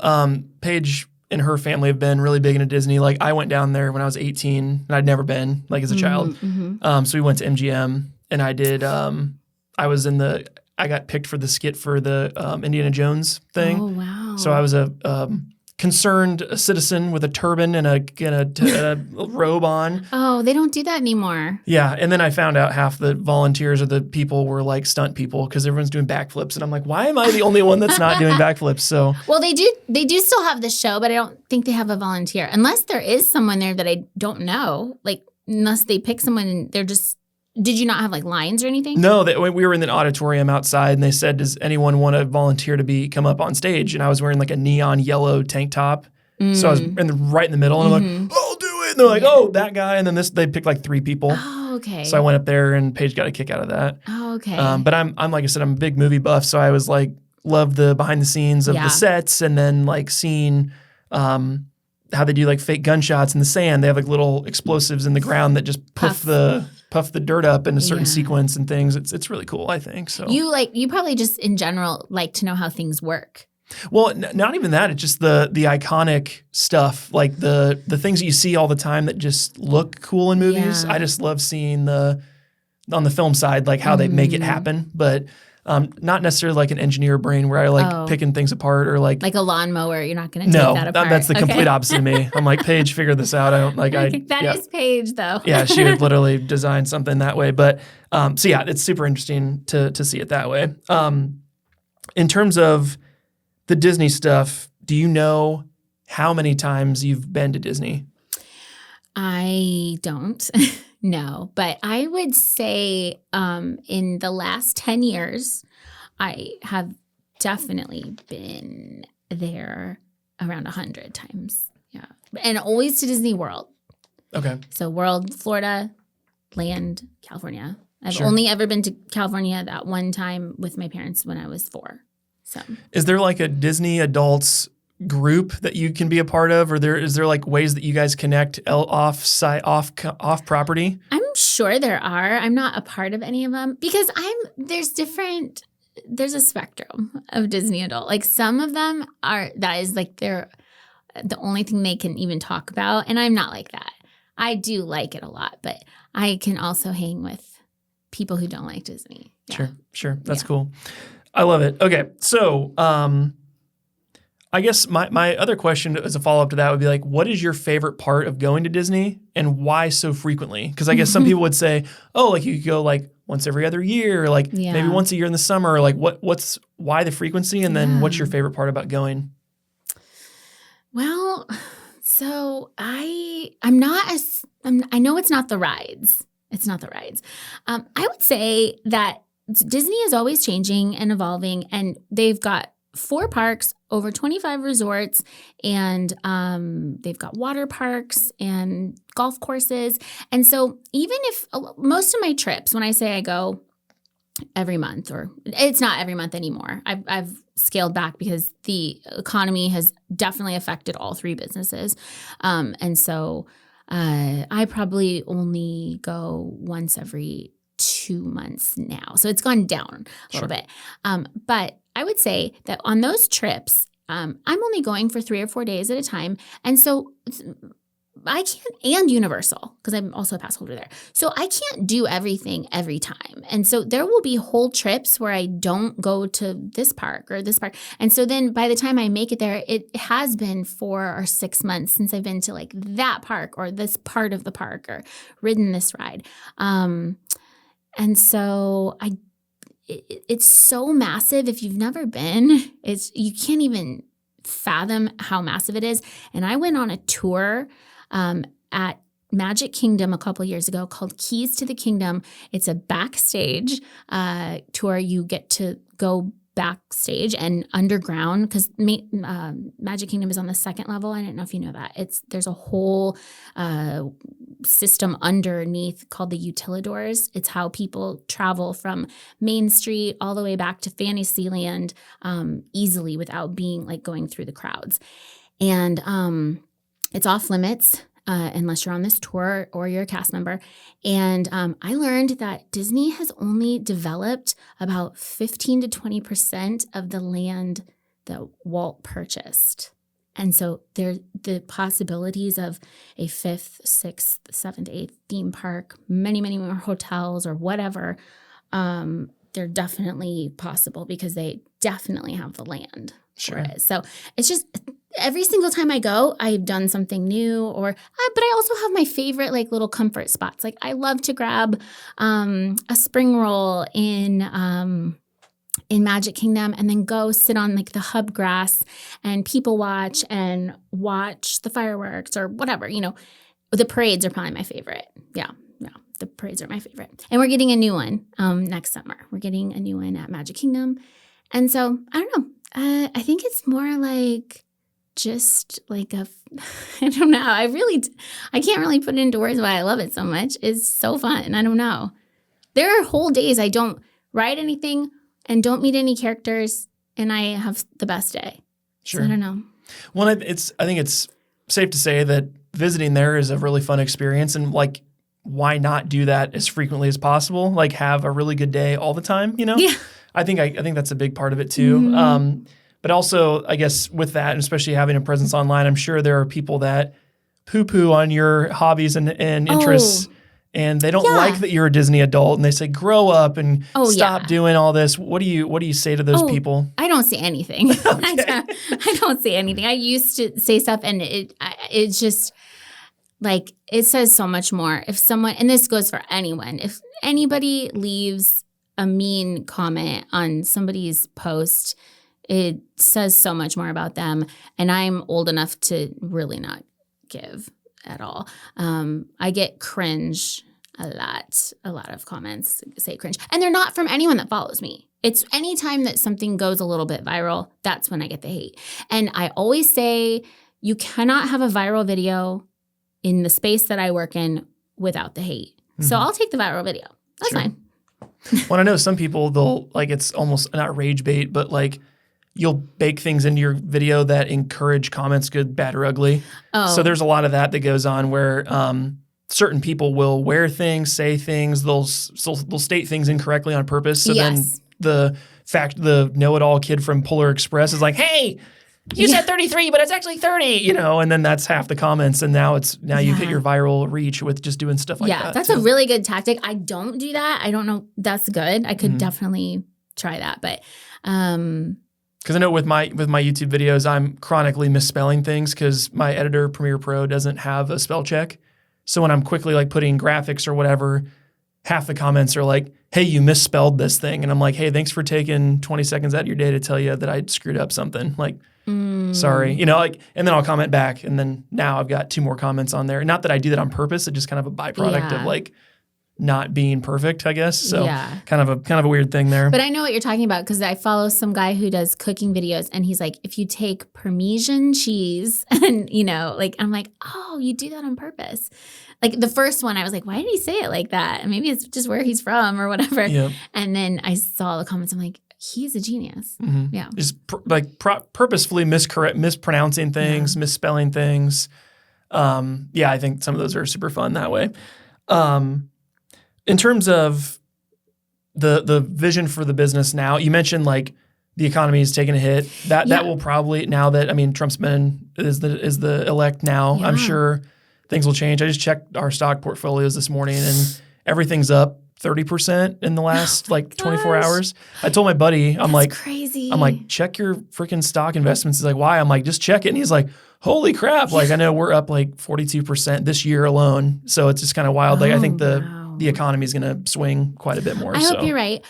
Paige and her family have been really big into Disney. Like I went down there when I was 18 and I'd never been like as a child. Mm-hmm. So we went to MGM and I did, I got picked for the skit for the Indiana Jones thing. Oh, wow. So I was a concerned citizen with a turban and a robe on. Oh, they don't do that anymore. Yeah, and then I found out half the volunteers or the people were like stunt people because everyone's doing backflips, and I'm like, why am I the only one that's not doing backflips? So well, they do still have the show, but I don't think they have a volunteer unless there is someone there that I don't know. Like unless they pick someone and they're just. Did you not have like lines or anything? No, we were in the auditorium outside, and they said, "Does anyone want to volunteer to come up on stage?" And I was wearing like a neon yellow tank top, so I was right in the middle, and I'm like, "I'll do it." And they're like, "Oh, that guy," and then they picked like 3 people. Oh, okay. So I went up there, and Paige got a kick out of that. Oh, okay. But I'm like I said, I'm a big movie buff, so I was like, love the behind the scenes of the sets, and then like seeing how they do like fake gunshots in the sand. They have like little explosives in the ground that just puff the dirt up in a certain sequence and things. It's really cool, I think. So you probably just in general like to know how things work. Well, not even that. It's just the iconic stuff, like the things that you see all the time that just look cool in movies. I just love seeing on the film side, like how they make it happen, but not necessarily like an engineer brain where I like picking things apart or like a lawnmower. You're not going to take that apart. That's the complete opposite of me. I'm like, Paige, figure this out. I don't like That is Paige though. Yeah, she would literally design something that way. But so yeah, it's super interesting to see it that way. In terms of the Disney stuff, do you know how many times you've been to Disney? I don't. No, but I would say in the last 10 years, I have definitely been there around 100 times. Yeah. And always to Disney World. Okay. So World, Florida, Land, California. I've only ever been to California that one time with my parents when I was 4. So, is there like a Disney adults group that you can be a part of, or is there like ways that you guys connect off property? I'm sure there are. I'm not a part of any of them because there's a spectrum of Disney adult. Like some of them that is like they're the only thing they can even talk about, and I'm not like that. I do like it a lot, but I can also hang with people who don't like Disney. Yeah. Sure. That's cool. I love it. Okay, so I guess my other question as a follow-up to that would be like, what is your favorite part of going to Disney and why so frequently? Because I guess some people would say, oh, like you could go like once every other year, or like maybe once a year in the summer, or like why the frequency? And then what's your favorite part about going? Well, so I know it's not the rides. It's not the rides. I would say that Disney is always changing and evolving, and they've got 4 parks, over 25 resorts, and they've got water parks and golf courses. And so even if most of my trips, when I say I go every month, or it's not every month anymore, I've scaled back because the economy has definitely affected all 3 businesses. And so I probably only go once every 2 months now. So it's gone down a little bit. But I would say that on those trips, I'm only going for 3 or 4 days at a time. And so I can't, and Universal, because I'm also a pass holder there. So I can't do everything every time. And so there will be whole trips where I don't go to this park or this park. And so then by the time I make it there, it has been 4 or 6 months since I've been to like that park or this part of the park or ridden this ride. And so it's so massive. If you've never been, you can't even fathom how massive it is. And I went on a tour at Magic Kingdom a couple years ago called Keys to the Kingdom. It's a backstage tour. You get to go backstage and underground because Magic Kingdom is on the 2nd level. I don't know if you know that. There's a whole system underneath called the utilidors. It's how people travel from Main Street all the way back to Fantasyland easily without being like going through the crowds. And it's off limits unless you're on this tour or you're a cast member. And I learned that Disney has only developed about 15 to 20% of the land that Walt purchased. And so the possibilities of a 5th, 6th, 7th, 8th theme park, many, many more hotels or whatever, they're definitely possible because they definitely have the land for it. So every single time I go, I've done something new, but I also have my favorite like little comfort spots. Like I love to grab a spring roll in Magic Kingdom and then go sit on like the hub grass and people watch the fireworks or whatever, The parades are probably my favorite. Yeah. The parades are my favorite. And we're getting a new one next summer. We're getting a new one at Magic Kingdom. And so, I don't know. I think it's more like just like I don't know. I can't really put it into words why I love it so much. It's so fun. I don't know. There are whole days I don't write anything and don't meet any characters, and I have the best day. Sure. So I don't know. Well, I think it's safe to say that visiting there is a really fun experience, and like, why not do that as frequently as possible? Like, have a really good day all the time. Yeah. I think that's a big part of it too. Mm-hmm. But also, I guess with that, and especially having a presence online, I'm sure there are people that poo-poo on your hobbies and interests. And they don't like that you're a Disney adult, and they say, "Grow up and stop doing all this." What do you say to those people? I don't say anything. I don't say anything. I used to say stuff, and it's just like it says so much more if someone, and this goes for anyone, if anybody leaves a mean comment on somebody's post, it says so much more about them. And I'm old enough to really not give at all. I get cringe a lot of comments say cringe. And they're not from anyone that follows me. It's anytime that something goes a little bit viral, that's when I get the hate. And I always say you cannot have a viral video in the space that I work in without the hate. Mm-hmm. So I'll take the viral video. That's fine. Well, I know some people, they'll like, it's almost not rage bait, but like you'll bake things into your video that encourage comments, good, bad, or ugly. Oh. So there's a lot of that goes on where certain people will wear things, say things, they'll state things incorrectly on purpose. So then the know-it-all kid from Polar Express is like, "Hey, you said 33, but it's actually 30, and then that's half the comments. And now you've hit your viral reach with just doing stuff like that. Yeah, that's a really good tactic. I don't do that. I don't know. That's good. I could definitely try that. But, because I know with my YouTube videos, I'm chronically misspelling things because my editor, Premiere Pro, doesn't have a spell check. So when I'm quickly like putting graphics or whatever, half the comments are like, "Hey, you misspelled this thing." And I'm like, "Hey, thanks for taking 20 seconds out of your day to tell you that I screwed up something." Like, sorry, and then I'll comment back. And then now I've got 2 more comments on there. Not that I do that on purpose. It's just kind of a byproduct of like not being perfect, I guess. So kind of a weird thing there. But I know what you're talking about because I follow some guy who does cooking videos, and he's like, if you take Parmesan cheese and, I'm like, oh, you do that on purpose. Like the first one, I was like, why did he say it like that? And maybe it's just where he's from or whatever. Yep. And then I saw the comments. I'm like, he's a genius. Mm-hmm. Yeah. Just purposefully mispronouncing things, misspelling things. I think some of those are super fun that way. In terms of the vision for the business now, you mentioned like the economy is taking a hit. That will probably, now that Trump's is the elect now, I'm sure things will change. I just checked our stock portfolios this morning and everything's up 30% in the last 24 hours. I told my buddy, That's crazy. I'm like, check your freaking stock investments. He's like, why? I'm like, just check it. And he's like, holy crap. Like, I know we're up like 42% this year alone. So it's just kind of wild. I think the economy is going to swing quite a bit more. I hope you're right.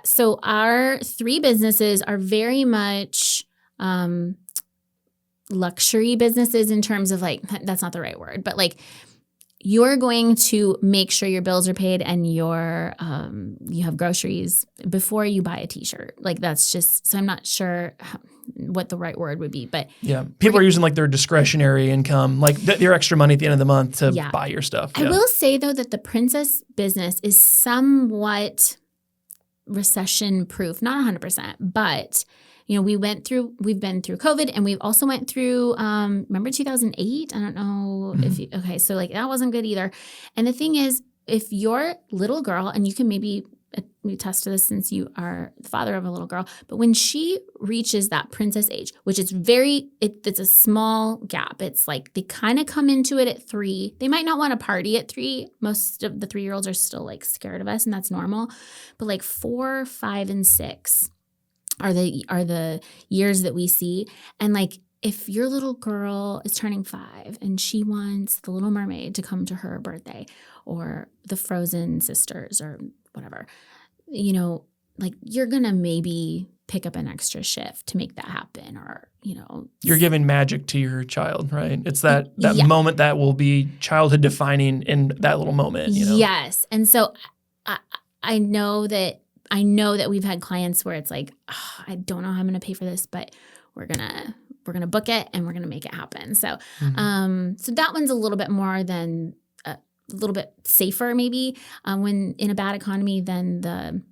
So our 3 businesses are very much luxury businesses in terms of that's not the right word, but you're going to make sure your bills are paid and you have groceries before you buy a t-shirt. That's just, so I'm not sure what the right word would be, but people are using their discretionary income, their extra money at the end of the month to buy your stuff. I will say though that the Princess business is somewhat recession proof, not 100%, but we've been through COVID, and we've also went through, remember 2008? I don't know if so that wasn't good either. And the thing is, if your little girl, and you can maybe attest to this since you are the father of a little girl, but when she reaches that princess age, which is it's a small gap. It's they kind of come into it at 3. They might not want to party at 3. Most of the 3-year-olds are still scared of us, and that's normal. But 4, 5, and 6 are the years that we see. And if your little girl is turning 5 and she wants the Little Mermaid to come to her birthday or the Frozen sisters or whatever, you know, like you're going to maybe pick up an extra shift to make that happen, or, you know. You're giving magic to your child, right? It's that moment that will be childhood defining in that little moment, you know? Yes. And so I know that we've had clients where it's like, oh, I don't know how I'm going to pay for this, but we're going to book it and we're going to make it happen. So, so that one's a little bit more than a little bit safer maybe when in a bad economy than the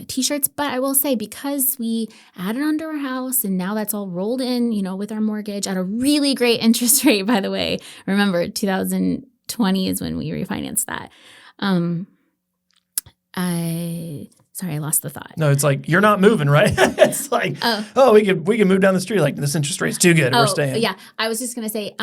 t-shirts. But I will say, because we added onto our house and now that's all rolled in, you know, with our mortgage at a really great interest rate, by the way. Remember, 2020 is when we refinanced that. I lost the thought. No, it's like, you're not moving, right? It's like, we can move down the street. Like, this interest rate's too good. We're staying. Yeah. I was just going to say,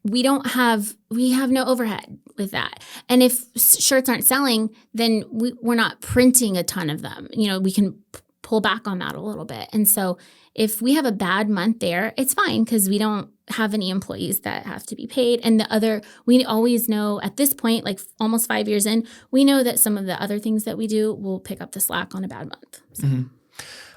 we have no overhead with that. And if shirts aren't selling, then we're not printing a ton of them. You know, we can pull back on that a little bit. And so if we have a bad month there, it's fine because we don't have any employees that have to be paid. And we always know at this point, like almost 5 years in, we know that some of the other things that we do will pick up the slack on a bad month. So. Mm-hmm.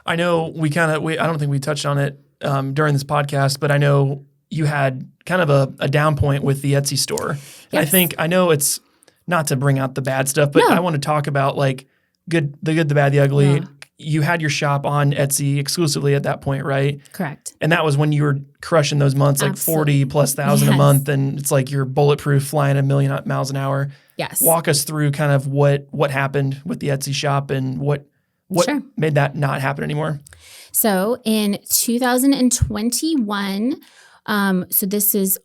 I know I don't think we touched on it during this podcast, but I know you had kind of a down point with the Etsy store. Yes. I know it's not to bring out the bad stuff, but I want to talk about like the good, the bad, the ugly. Yeah. You had your shop on Etsy exclusively at that point, right? Correct. And that was when you were crushing those months, like 40,000+ a month, and it's like you're bulletproof, flying a million miles an hour. Yes. Walk us through kind of what happened with the Etsy shop and what made that not happen anymore. So in 2021, so this is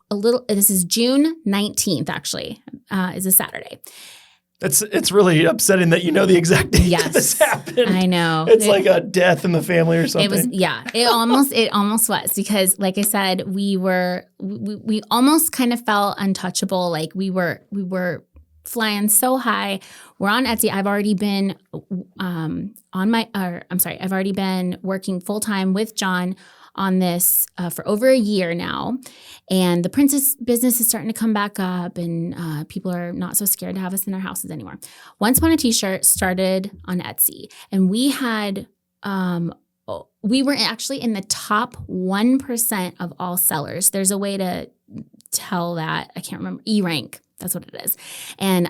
June 19th, actually, is a Saturday. It's really upsetting that you know the exact date that this happened. I know. It's like a death in the family or something. It almost was, because like I said, we almost kind of felt untouchable. Like we were flying so high. We're on Etsy. I've already been I've already been working full time with John on this for over a year now. And the princess business is starting to come back up, and people are not so scared to have us in their houses anymore. Once Upon a T-shirt started on Etsy, and we were actually in the top 1% of all sellers. There's a way to tell that. I can't remember. E-rank. That's what it is. And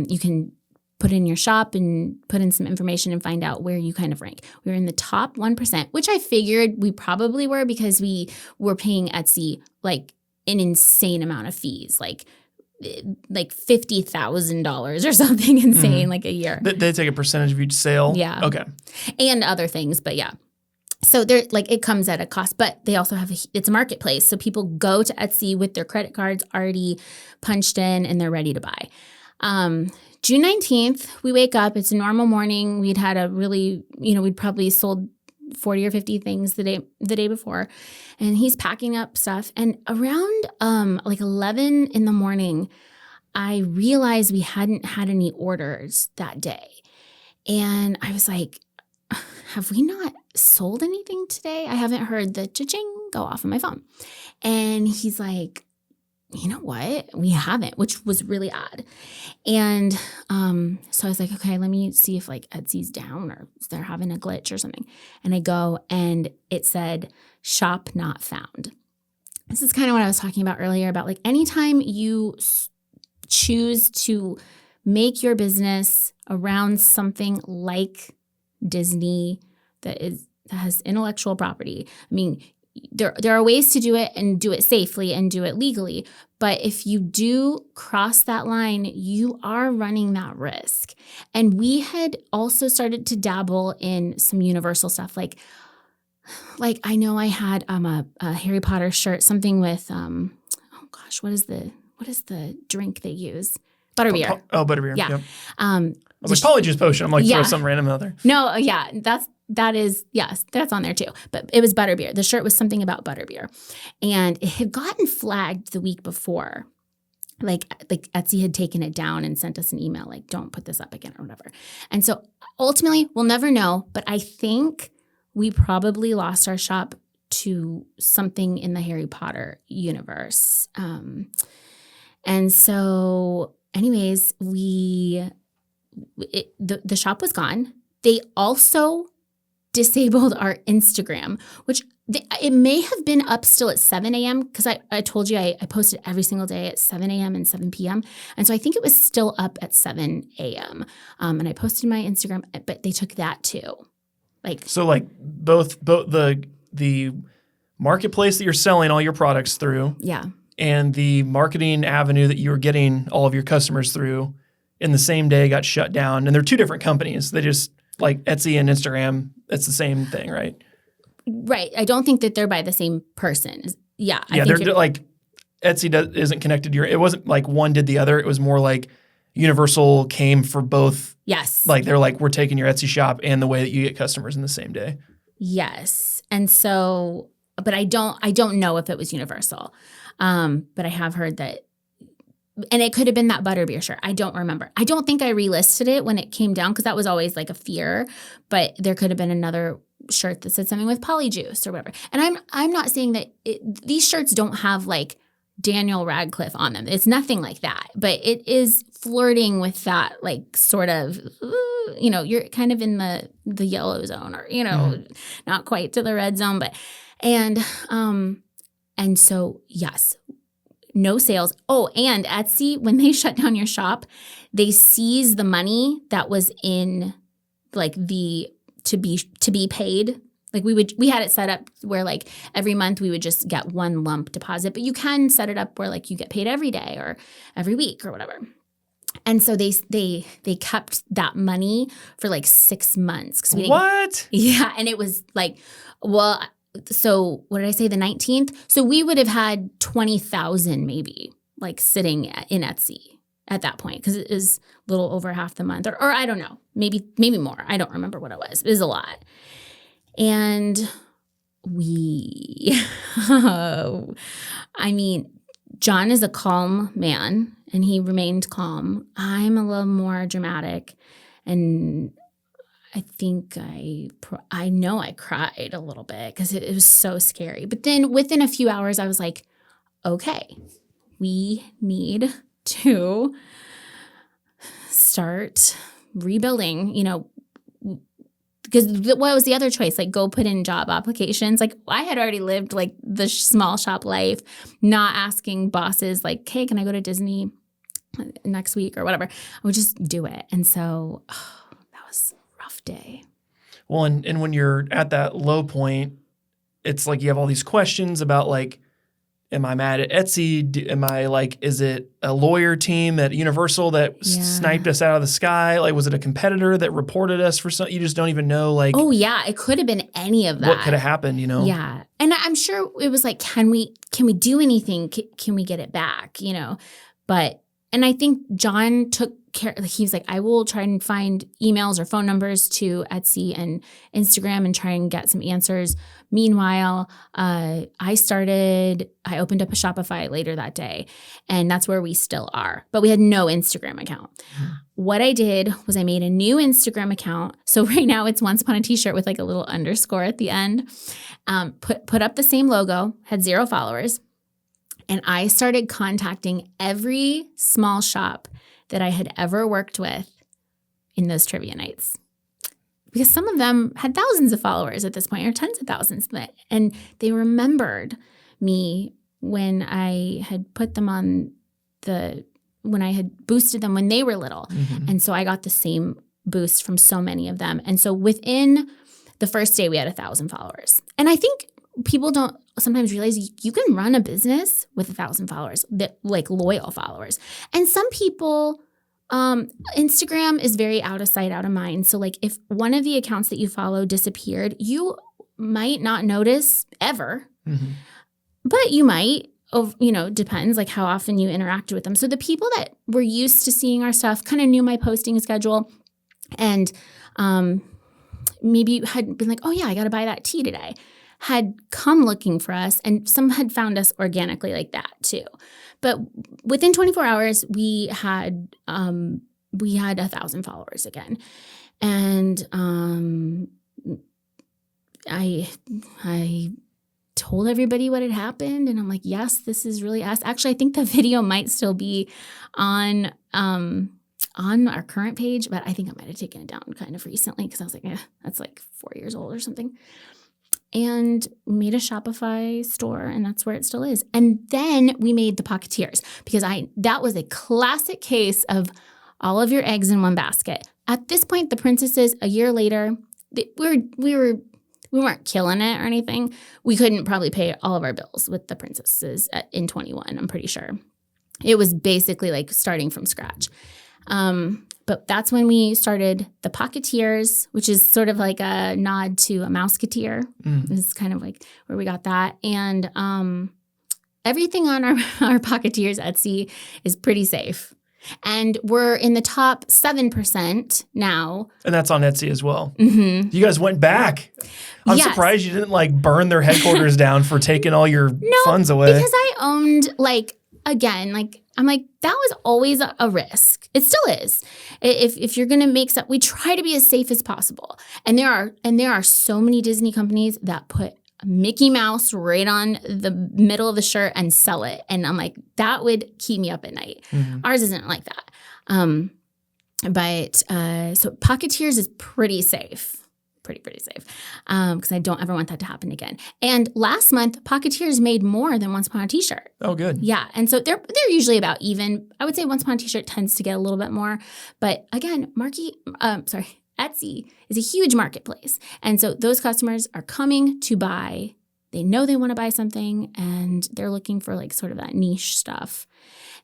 you can put in your shop and put in some information and find out where you kind of rank. We were in the top 1%, which I figured we probably were because we were paying Etsy like an insane amount of fees, like $50,000 or something insane, like a year. They take a percentage of each sale? Yeah. Okay. And other things, but yeah. So it comes at a cost, but they also have it's a marketplace. So people go to Etsy with their credit cards already punched in and they're ready to buy. June 19th, we wake up. It's a normal morning. We'd had we'd probably sold 40 or 50 things the day before. And he's packing up stuff. And around 11 in the morning, I realized we hadn't had any orders that day. And I was like, have we not sold anything today? I haven't heard the cha-ching go off on my phone. And he's like, you know what? We haven't, which was really odd. And so I was like, okay, let me see if like Etsy's down or they're having a glitch or something. And I go and it said shop not found. This is kind of what I was talking about earlier about like anytime you choose to make your business around something like Disney that has intellectual property. I mean, there are ways to do it and do it safely and do it legally. But if you do cross that line, you are running that risk. And we had also started to dabble in some Universal stuff. Like I know I had a Harry Potter shirt, something with what is the drink they use? Butterbeer. Butterbeer. Yeah. Yep. I was like, Polyjuice Potion. I'm like, throw some random out there. No, yeah, that's on there too. But it was butterbeer. The shirt was something about butterbeer. And it had gotten flagged the week before. Like Etsy had taken it down and sent us an email like, don't put this up again or whatever. And so ultimately, we'll never know. But I think we probably lost our shop to something in the Harry Potter universe. And so anyways, the shop was gone. They also disabled our Instagram, which it may have been up still at 7 a.m. because I told you I posted every single day at 7 a.m. and 7 p.m. And so I think it was still up at 7 a.m. And I posted my Instagram, but they took that too. Both the marketplace that you're selling all your products through, and the marketing avenue that you were getting all of your customers through in the same day got shut down. And they're two different companies. They just like Etsy and Instagram. It's the same thing, right? Right. I don't think that they're by the same person. Yeah. They're like Etsy isn't connected to it wasn't like one did the other. It was more like Universal came for both. Yes. Like they're like, we're taking your Etsy shop and the way that you get customers in the same day. Yes. And so, but I don't know if it was Universal. But I have heard that, and it could have been that butterbeer shirt. I don't remember. I don't think I relisted it when it came down because that was always like a fear, but there could have been another shirt that said something with polyjuice or whatever. And I'm not saying that these shirts don't have like Daniel Radcliffe on them. It's nothing like that, but it is flirting with that like sort of, you're kind of in the yellow zone or, not quite to the red zone, but, and so yes, no sales. Oh, and Etsy, when they shut down your shop, they seize the money that was in like the to be paid. Like we had it set up where like every month we would just get one lump deposit, but you can set it up where like you get paid every day or every week or whatever. And so they kept that money for like 6 months. What? Yeah, and it was like, well, so what did I say, the 19th? So we would have had 20,000 maybe like sitting in Etsy at that point because it is a little over half the month or I don't know, maybe more. I don't remember what it was. It was a lot. And John is a calm man and he remained calm. I'm a little more dramatic and I think I know I cried a little bit because it was so scary. But then within a few hours, I was like, okay, we need to start rebuilding, because what was the other choice? Like go put in job applications. Like I had already lived like the small shop life, not asking bosses like, hey, can I go to Disney next week or whatever? I would just do it. And so that was rough day. Well, and when you're at that low point, it's like you have all these questions about like, am I mad at Etsy? Am I like, is it a lawyer team at Universal that sniped us out of the sky? Like, was it a competitor that reported us for something? You just don't even know. Like, oh yeah, it could have been any of that. What could have happened? Yeah, and I'm sure it was like, can we do anything? Can we get it back? But. And I think John took care. He was like, I will try and find emails or phone numbers to Etsy and Instagram and try and get some answers. Meanwhile, I opened up a Shopify later that day, and that's where we still are. But we had no Instagram account. What I did was I made a new Instagram account. So right now it's Once Upon a T-shirt with like a little underscore at the end. Put up the same logo, had 0 followers. And I started contacting every small shop that I had ever worked with in those trivia nights. Because some of them had thousands of followers at this point, or tens of thousands. And they remembered me when I had put them on when I had boosted them when they were little. Mm-hmm. And so I got the same boost from so many of them. And so within the first day, we had 1,000 followers. And I think people don't sometimes realize you can run a business with 1,000 followers, that like loyal followers. And some people, Instagram is very out of sight, out of mind. So like if one of the accounts that you follow disappeared, you might not notice ever, but you might, depends like how often you interacted with them. So the people that were used to seeing our stuff kind of knew my posting schedule and maybe had been like, oh yeah, I got to buy that tea today. Had come looking for us, and some had found us organically like that too. But within 24 hours, we had 1,000 followers again, and I told everybody what had happened. And I'm like, yes, this is really us. Actually, I think the video might still be on our current page, but I think I might have taken it down kind of recently because I was like, that's like 4 years old or something. And we made a Shopify store, and that's where it still is. And then we made the Pocketeers because that was a classic case of all of your eggs in one basket. At this point, the princesses, a year later, we weren't killing it or anything. We couldn't probably pay all of our bills with the princesses in 21, I'm pretty sure. It was basically like starting from scratch. But that's when we started the Pocketeers, which is sort of like a nod to a Mouseketeer. This is kind of like where we got that. And everything on our Pocketeers Etsy is pretty safe. And we're in the top 7% now. And that's on Etsy as well. Mm-hmm. You guys went back. I'm surprised you didn't like burn their headquarters down for taking all your funds away. Because I owned I'm like, that was always a risk. It still is. If you're going to make stuff, we try to be as safe as possible. And there are so many Disney companies that put Mickey Mouse right on the middle of the shirt and sell it. And I'm like, that would keep me up at night. Mm-hmm. Ours isn't like that. So Pocketeers is pretty safe. Pretty safe because I don't ever want that to happen again. And last month, Pocketeers made more than Once Upon a T-shirt. Oh, good. Yeah, and so they're usually about even. I would say Once Upon a T-shirt tends to get a little bit more, but again, Etsy is a huge marketplace, and so those customers are coming to buy. They know they want to buy something, and they're looking for like sort of that niche stuff,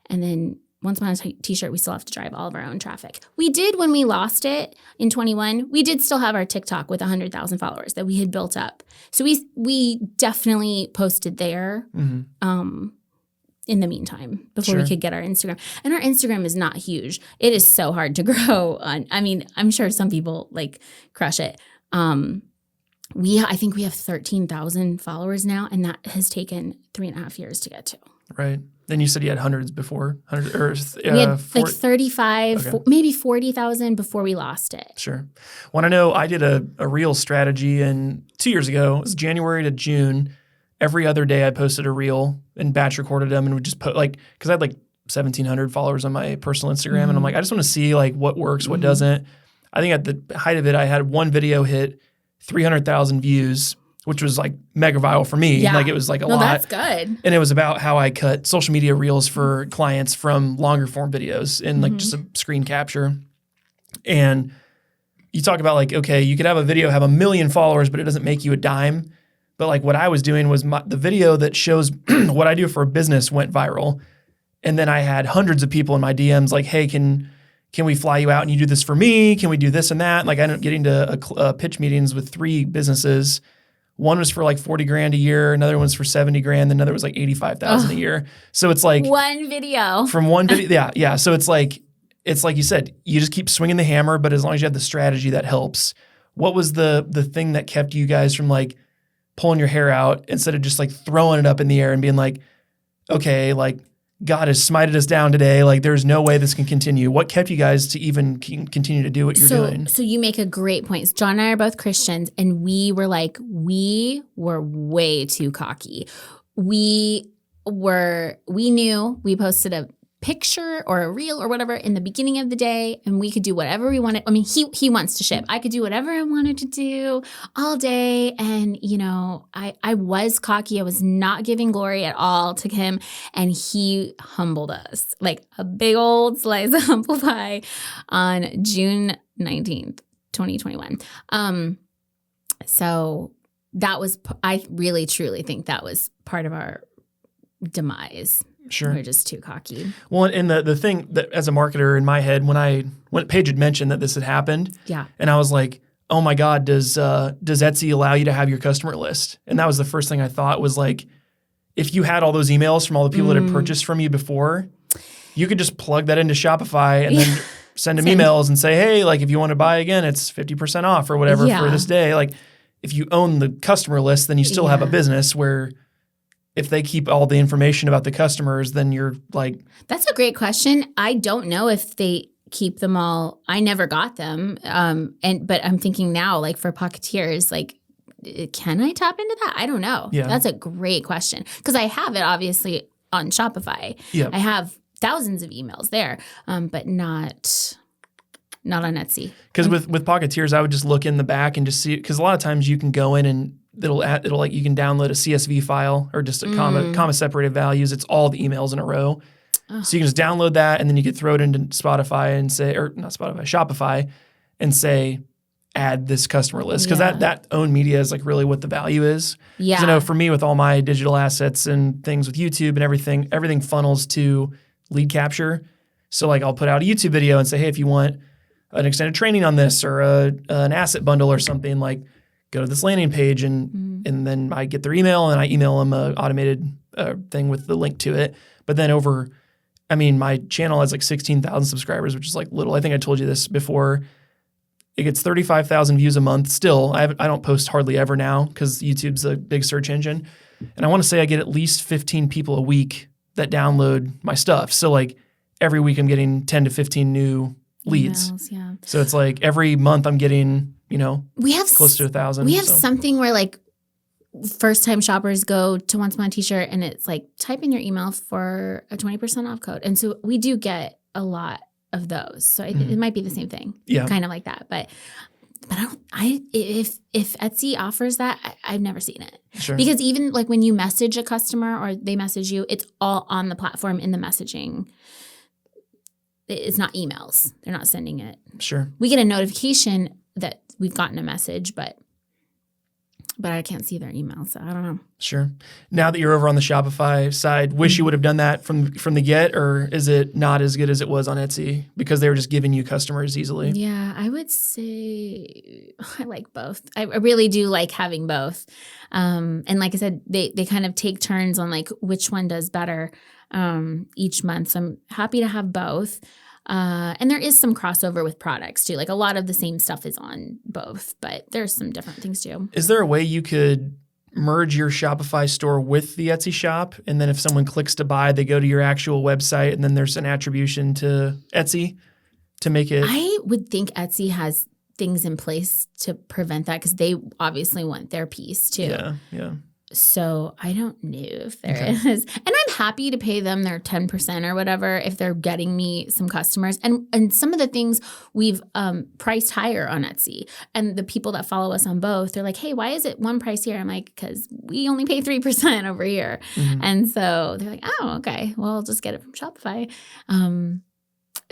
and then. Once Upon a T-shirt, we still have to drive all of our own traffic. We did when we lost it in 21. We did still have our TikTok with 100,000 followers that we had built up. So we definitely posted there in the meantime before we could get our Instagram. And our Instagram is not huge. It is so hard to grow on. I mean, I'm sure some people like crush it. I think we have 13,000 followers now, and that has taken 3.5 years to get to. Right. Then you said you had hundreds before. We had like 35, maybe 40,000 before we lost it. Sure. Well, I know I did a reel strategy 2 years ago. It was January to June. Every other day I posted a reel and batch recorded them and would just put because I had like 1,700 followers on my personal Instagram. And I'm like, I just want to see like what works, what doesn't. I think at the height of it, I had one video hit 300,000 views, which was like mega viral for me. Yeah. Like it was like a lot. That's good. And it was about how I cut social media reels for clients from longer form videos in like just a screen capture. And you talk about like, okay, you could have a video have 1 million followers, but it doesn't make you a dime. But like what I was doing was the video that shows what I do for a business went viral. And then I had hundreds of people in my DMs like, hey, can we fly you out and you do this for me? Can we do this and that? Like I ended up getting to pitch meetings with 3 businesses. One was for like 40 grand a year. Another one's for 70 grand. Another was like 85,000 a year. So it's like one video from one video. Yeah. So it's like you said, you just keep swinging the hammer, but as long as you have the strategy that helps. What was the thing that kept you guys from like pulling your hair out instead of just like throwing it up in the air and being like, okay, like God has smited us down today. Like there's no way this can continue. What kept you guys to even continue to do what you're doing? So you make a great point. John and I are both Christians, and we were way too cocky. We knew we posted a picture or a reel or whatever in the beginning of the day, and we could do whatever we wanted. I mean, he wants to ship. I could do whatever I wanted to do all day. And, I was cocky. I was not giving glory at all to him. And he humbled us like a big old slice of humble pie on June 19th, 2021. So that was, I really, truly think that was part of our demise. Sure. We're just too cocky. Well, and the thing that as a marketer in my head, when Paige had mentioned that this had happened, and I was like, oh my God, does Etsy allow you to have your customer list? And that was the first thing I thought was like, if you had all those emails from all the people that had purchased from you before, you could just plug that into Shopify and then send them emails and say, hey, like if you want to buy again, it's 50% off or whatever for this day. Like if you own the customer list, then you still have a business where if they keep all the information about the customers, then you're like... That's a great question. I don't know if they keep them all. I never got them. But I'm thinking now, like for Pocketeers, like can I tap into that? I don't know. Yeah. That's a great question because I have it obviously on Shopify. Yeah. I have thousands of emails there, but not on Etsy. Because with Pocketeers, I would just look in the back and just see, because a lot of times you can go in and it'll like you can download a CSV file or just a comma separated values. It's all the emails in a row. Oh. So you can just download that and then you could throw it into Spotify and say, or not Spotify, Shopify, and say, add this customer list. Because that owned media is like really what the value is. Yeah. Because I know for me with all my digital assets and things with YouTube and everything funnels to lead capture. So like I'll put out a YouTube video and say, hey, if you want an extended training on this or an asset bundle or something, like go to this landing page and then I get their email and I email them an automated thing with the link to it. But then my channel has like 16,000 subscribers, which is like little. I think I told you this before. It gets 35,000 views a month. Still, I don't post hardly ever now because YouTube's a big search engine. And I want to say I get at least 15 people a week that download my stuff. So like every week I'm getting 10 to 15 new leads. Emails, yeah. So it's like every month I'm getting, we have close to 1,000. We have something where like first time shoppers go to Once Upon a T-shirt and it's like type in your email for a 20% off code. And so we do get a lot of those. So I think it might be the same thing. Yeah. Kind of like that. But if Etsy offers that, I've never seen it. Sure. Because even like when you message a customer or they message you, it's all on the platform in the messaging. It's not emails. They're not sending it. Sure. We get a notification that we've gotten a message, but I can't see their email, so I don't know. Sure. Now that you're over on the Shopify side, wish you would have done that from the get, or is it not as good as it was on Etsy because they were just giving you customers easily? Yeah, I would say I like both. I really do like having both. And like I said, they kind of take turns on like which one does better each month. So I'm happy to have both. And there is some crossover with products too. Like a lot of the same stuff is on both, but there's some different things too. Is there a way you could merge your Shopify store with the Etsy shop? And then if someone clicks to buy, they go to your actual website and then there's an attribution to Etsy to make it? I would think Etsy has things in place to prevent that because they obviously want their piece too. Yeah, yeah. So I don't know if there is. And I'm happy to pay them their 10% or whatever if they're getting me some customers. And some of the things we've priced higher on Etsy. And the people that follow us on both, they're like, hey, why is it one price here? I'm like, because we only pay 3% over here. Mm-hmm. And so they're like, oh, okay. Well, I'll just get it from Shopify.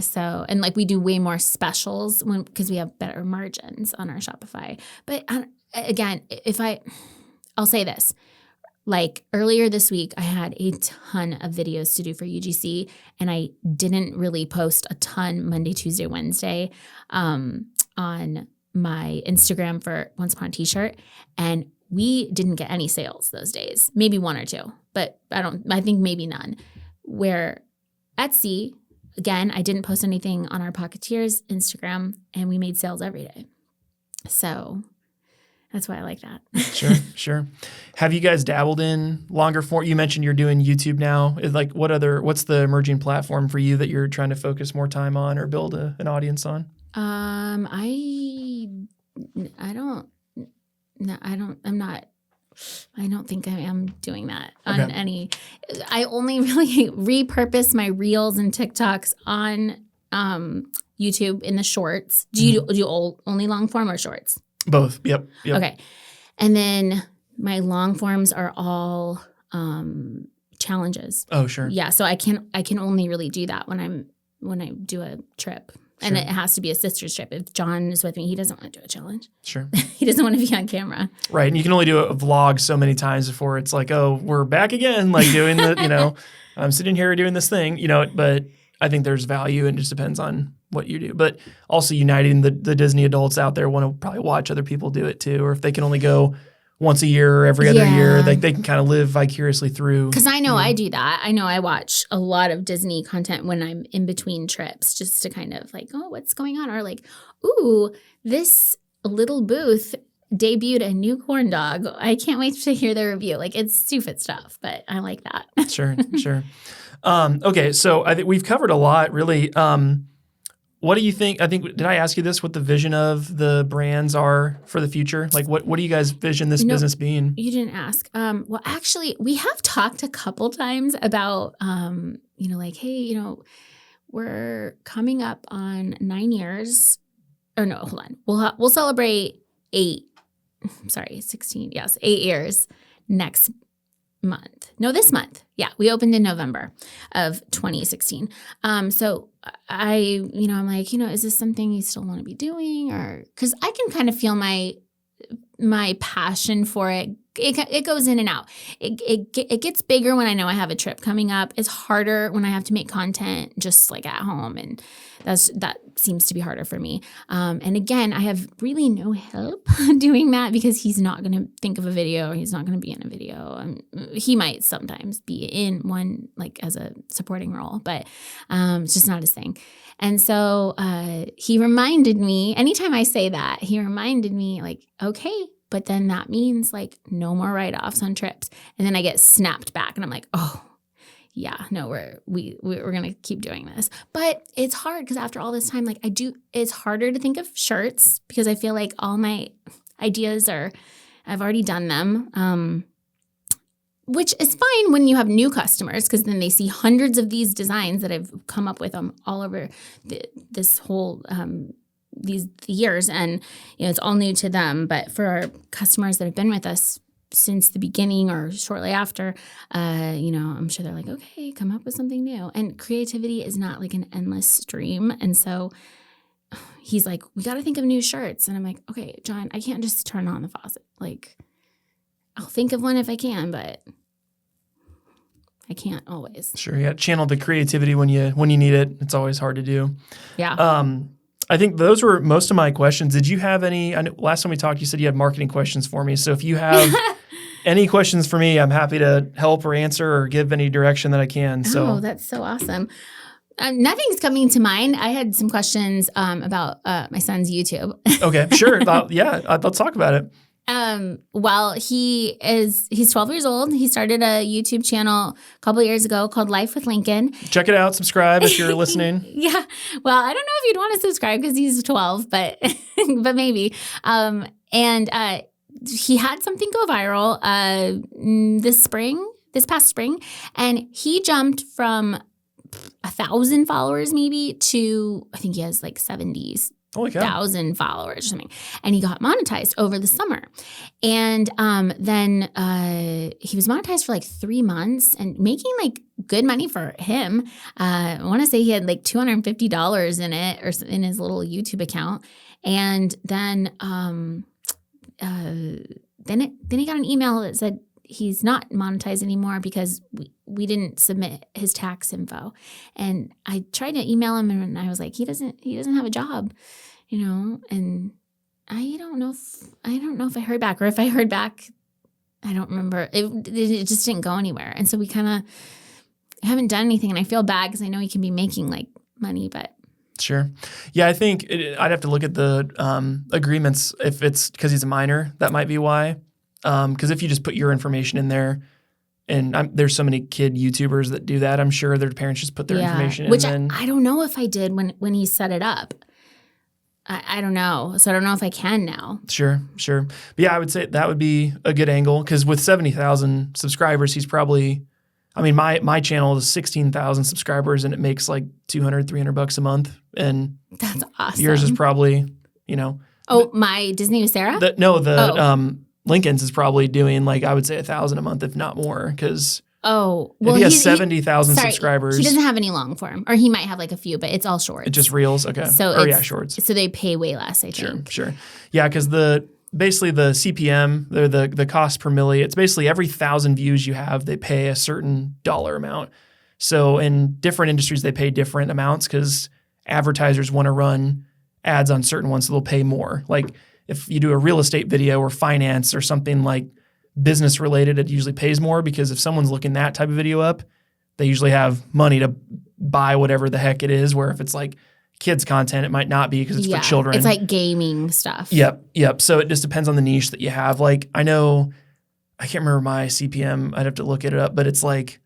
So, and like we do way more specials because we have better margins on our Shopify. But again, I'll say this. Like earlier this week, I had a ton of videos to do for UGC, and I didn't really post a ton Monday, Tuesday, Wednesday on my Instagram for Once Upon a T-shirt, and we didn't get any sales those days. Maybe one or two, but I think maybe none. Where Etsy, again, I didn't post anything on our Pocketeers Instagram, and we made sales every day. So that's why I like that. Sure. Have you guys dabbled in longer form? You mentioned you're doing YouTube now. Like, what's the emerging platform for you that you're trying to focus more time on or build an audience on? I don't think I am doing that on any. I only really repurpose my Reels and TikToks on YouTube in the shorts. Do you do only long form or shorts? Both. Yep. Okay. And then my long forms are all challenges. Oh, sure. Yeah. So I can only really do that when I do a trip. Sure. And it has to be a sister's trip. If John is with me, he doesn't want to do a challenge. Sure. He doesn't want to be on camera. Right. And you can only do a vlog so many times before it's like, oh, we're back again, like doing the, I'm sitting here doing this thing, but I think there's value and it just depends on what you do. But also uniting the Disney adults out there want to probably watch other people do it too. Or if they can only go once a year or every other year, they can kind of live vicariously through. Because I know I do that. I know I watch a lot of Disney content when I'm in between trips just to kind of like, oh, what's going on? Or like, ooh, this little booth debuted a new corn dog. I can't wait to hear their review. Like, it's stupid stuff, but I like that. Sure. Okay, so I think we've covered a lot, really. what do you think? Did I ask you this? What the vision of the brands are for the future? Like, what do you guys vision this business being? You didn't ask. Well, actually, we have talked a couple times about, like, hey, we're coming up on 9 years. Or no, hold on. We'll celebrate 16. Yes, 8 years next month. No, this month. Yeah, we opened in November of 2016. So I'm like, is this something you still want to be doing? Or because I can kind of feel my passion for it. It goes in and out. It gets bigger when I know I have a trip coming up. It's harder when I have to make content just like at home, and that seems to be harder for me. And again, I have really no help doing that because he's not going to think of a video. Or he's not going to be in a video. He might sometimes be in one like as a supporting role, but it's just not his thing. And so he reminded me, anytime I say that, he reminded me like, okay, but then that means like no more write-offs on trips. And then I get snapped back and I'm like, oh, yeah, no, we're going to keep doing this. But it's hard because after all this time, like it's harder to think of shirts because I feel like all my ideas I've already done them. Which is fine when you have new customers because then they see hundreds of these designs that I've come up with all over this whole these years, and it's all new to them. But for our customers that have been with us since the beginning or shortly after, I'm sure they're like, okay, come up with something new. And creativity is not like an endless stream, and so he's like, we got to think of new shirts, and I'm like, okay, John, I can't just turn on the faucet. Like, I'll think of one if I can, but I can't always. Sure, yeah. Channel the creativity when you need it. It's always hard to do. Yeah. I think those were most of my questions. Did you have any? I know last time we talked, you said you had marketing questions for me. So if you have any questions for me, I'm happy to help or answer or give any direction that I can. So that's so awesome. Nothing's coming to mind. I had some questions about my son's YouTube. Okay, sure. Let's talk about it. Well, he's 12 years old. He started a YouTube channel a couple of years ago called Life with Lincoln. Check it out. Subscribe if you're listening. Yeah. Well, I don't know if you'd want to subscribe because he's 12, but maybe. He had something go viral this past spring, and he jumped from 1,000 followers maybe to, I think he has like 70,000 followers or something. And he got monetized over the summer. And then he was monetized for like 3 months and making like good money for him. I want to say he had like $250 in it or in his little YouTube account. And then he got an email that said he's not monetized anymore because we didn't submit his tax info. And I tried to email him and I was like, he doesn't have a job, and I don't know if I heard back, or if I heard back, I don't remember. It just didn't go anywhere. And so we kind of haven't done anything, and I feel bad because I know he can be making like money, but. Sure. Yeah, I think I'd have to look at the agreements. If it's because he's a minor, that might be why. Because if you just put your information in there, and there's so many kid YouTubers that do that, I'm sure their parents just put their information in. Which I don't know if I did when he set it up. I don't know. So I don't know if I can now. Sure. But yeah, I would say that would be a good angle because with 70,000 subscribers, he's probably, my channel is 16,000 subscribers and it makes like $200-$300 a month. And that's awesome. Yours is probably, Oh, my Disney with Sarah? Lincoln's is probably doing like, I would say 1,000 a month, if not more, because well, if he has 70,000 subscribers. He doesn't have any long form, or he might have like a few, but it's all shorts. It's just reels, okay. Shorts. So they pay way less, I think. Sure. Yeah, because basically the CPM, the cost per milli, it's basically every 1,000 views you have, they pay a certain dollar amount. So in different industries, they pay different amounts because advertisers want to run ads on certain ones, so they'll pay more. Like if you do a real estate video or finance or something like business related, it usually pays more because if someone's looking that type of video up, they usually have money to buy whatever the heck it is. Where if it's like kids content, it might not be because it's for children. It's like gaming stuff. Yep. So it just depends on the niche that you have. Like I can't remember my CPM. I'd have to look it up, but it's like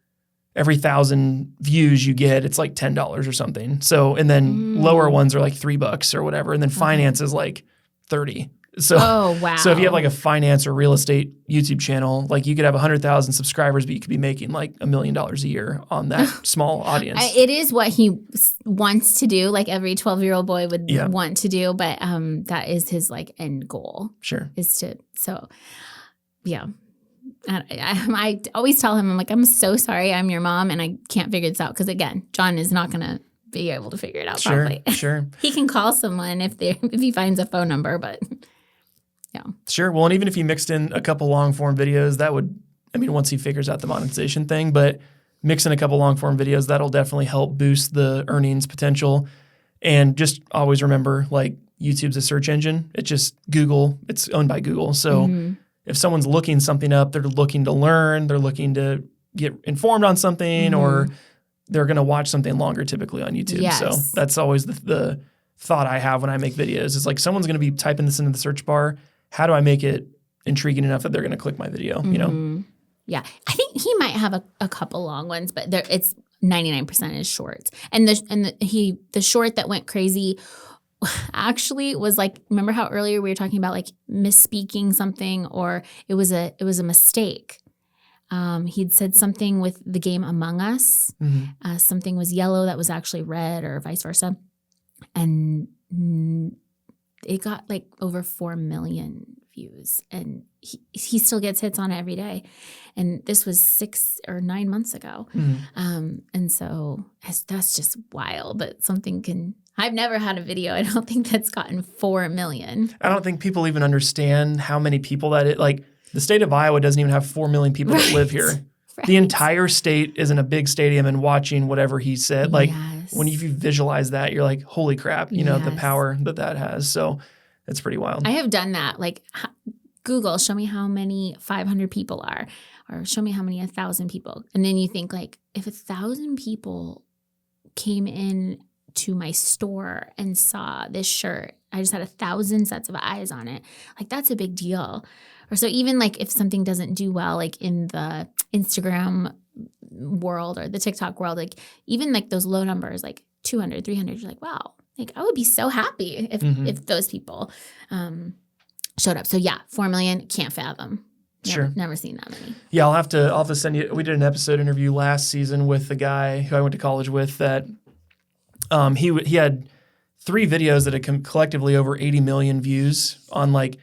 every 1,000 views you get, it's like $10 or something. So, and then lower ones are like $3 or whatever. And then finance is like 30. So, oh, wow. So if you have like a finance or real estate YouTube channel, like you could have 100,000 subscribers, but you could be making like $1 million a year on that small audience. It is what he wants to do. Like every 12-year-old boy would want to do, but that is his like end goal. Sure. Is to, so yeah. I always tell him, I'm like, I'm so sorry, I'm your mom, and I can't figure this out. Because again, John is not going to be able to figure it out properly. Sure. He can call someone if he finds a phone number, but yeah. Sure. Well, and even if he mixed in a couple long form videos, that would, I mean, once he figures out the monetization thing, but mix in a couple long form videos, that'll definitely help boost the earnings potential. And just always remember, like, YouTube's a search engine. It's just Google. It's owned by Google. So if someone's looking something up, they're looking to learn, they're looking to get informed on something, or they're going to watch something longer typically on YouTube. Yes. So that's always the thought I have when I make videos. Is like, someone's going to be typing this into the search bar. How do I make it intriguing enough that they're going to click my video? You know? Yeah. I think he might have a couple long ones, but it's 99% is shorts. And the short that went crazy actually was like, remember how earlier we were talking about like misspeaking something, or it was a mistake. He'd said something with the game Among Us. Something was yellow that was actually red, or vice versa. And it got like over 4 million views, and he still gets hits on it every day. And this was 6 or 9 months ago. And so that's just wild that something can. I've never had a video, I don't think, that's gotten 4 million. I don't think people even understand how many people that it, like, the state of Iowa doesn't even have 4 million people that live here. The entire state is in a big stadium and watching whatever he said. Like, when you visualize that, you're like, holy crap, you know, the power that has. So it's pretty wild. I have done that. Like, Google, show me how many 500 people are, or show me how many 1,000 people. And then you think, like, if 1,000 people came in to my store and saw this shirt, I just had 1,000 sets of eyes on it. Like, that's a big deal. Or so even like if something doesn't do well, like in the Instagram world or the TikTok world, like even like those low numbers, like 200, 300, you're like, wow, like I would be so happy if those people showed up. So yeah, 4 million, can't fathom. Never seen that many. Yeah, I'll have to send you. We did an episode interview last season with the guy who I went to college with that he had 3 videos that had collectively over 80 million views on like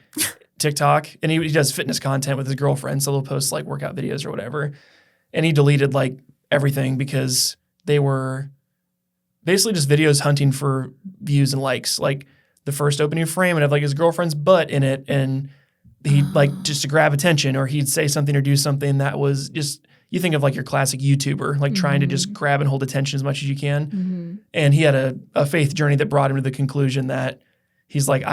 TikTok, and he does fitness content with his girlfriend, so they'll post like workout videos or whatever. And he deleted like everything because they were basically just videos hunting for views and likes. Like the first opening frame would have like his girlfriend's butt in it, and he'd like just to grab attention, or he'd say something or do something that was just, you think of like your classic YouTuber, like trying to just grab and hold attention as much as you can. And he had a faith journey that brought him to the conclusion that he's like,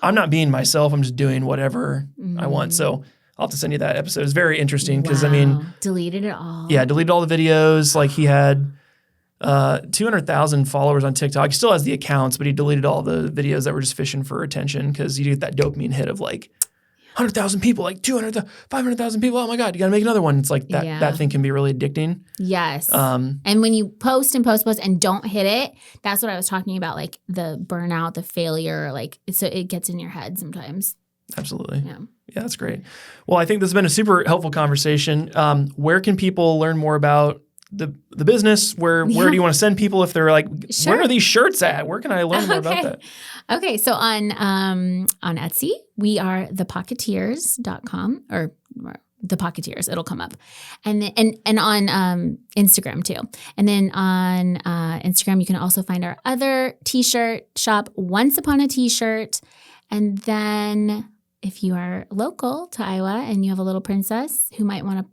I'm not being myself. I'm just doing whatever I want. So I'll have to send you that episode. It's very interesting because, I mean. Deleted it all. Yeah, deleted all the videos. Like he had 200,000 followers on TikTok. He still has the accounts, but he deleted all the videos that were just fishing for attention because you get that dopamine hit of like 100,000 people, like 200,000, 500,000 people. Oh my God, you got to make another one. It's like that thing can be really addicting. Yes. And when you post and don't hit it, that's what I was talking about, like the burnout, the failure, like so it gets in your head sometimes. Absolutely. Yeah, that's great. Well, I think this has been a super helpful conversation. Where can people learn more about the business? Where do you want to send people if they're like, where are these shirts at? Where can I learn more about that? Okay, so on Etsy, we are thepocketeers.com, or The Pocketeers, it'll come up. And on Instagram too. And then on Instagram, you can also find our other t-shirt shop, Once Upon a T-shirt. And then if you are local to Iowa and you have a little princess who might want to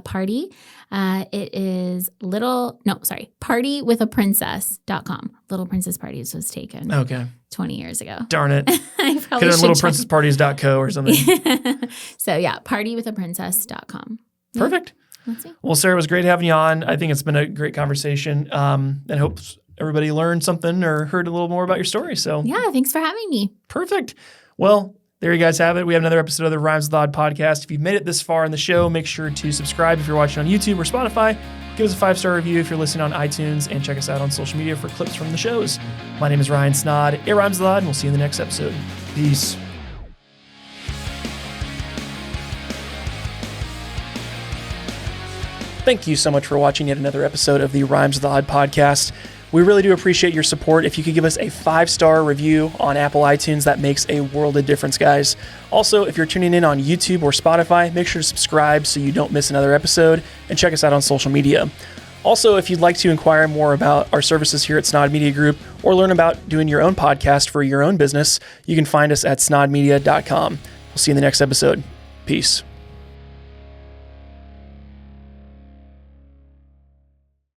party, it is partywithaprincess.com. Little Princess Parties was taken 20 years ago. Darn it. I probably could have littleprincessparties.co or something. So yeah, partywithaprincess.com. Perfect. Let's see. Well, Sarah, it was great having you on. I think it's been a great conversation, and hope everybody learned something or heard a little more about your story. So yeah, thanks for having me. Perfect. Well, There you guys have it. We have another episode of the Rhymes with Odd podcast. If you've made it this far in the show, make sure to subscribe if you're watching on YouTube or Spotify. Give us a 5-star review if you're listening on iTunes, and check us out on social media for clips from the shows. My name is Ryan Snod. It rhymes with Odd, and we'll see you in the next episode. Peace. Thank you so much for watching yet another episode of the Rhymes with Odd podcast. We really do appreciate your support. If you could give us a 5-star review on Apple iTunes, that makes a world of difference, guys. Also, if you're tuning in on YouTube or Spotify, make sure to subscribe so you don't miss another episode, and check us out on social media. Also, if you'd like to inquire more about our services here at Snod Media Group or learn about doing your own podcast for your own business, you can find us at snodmedia.com. We'll see you in the next episode. Peace.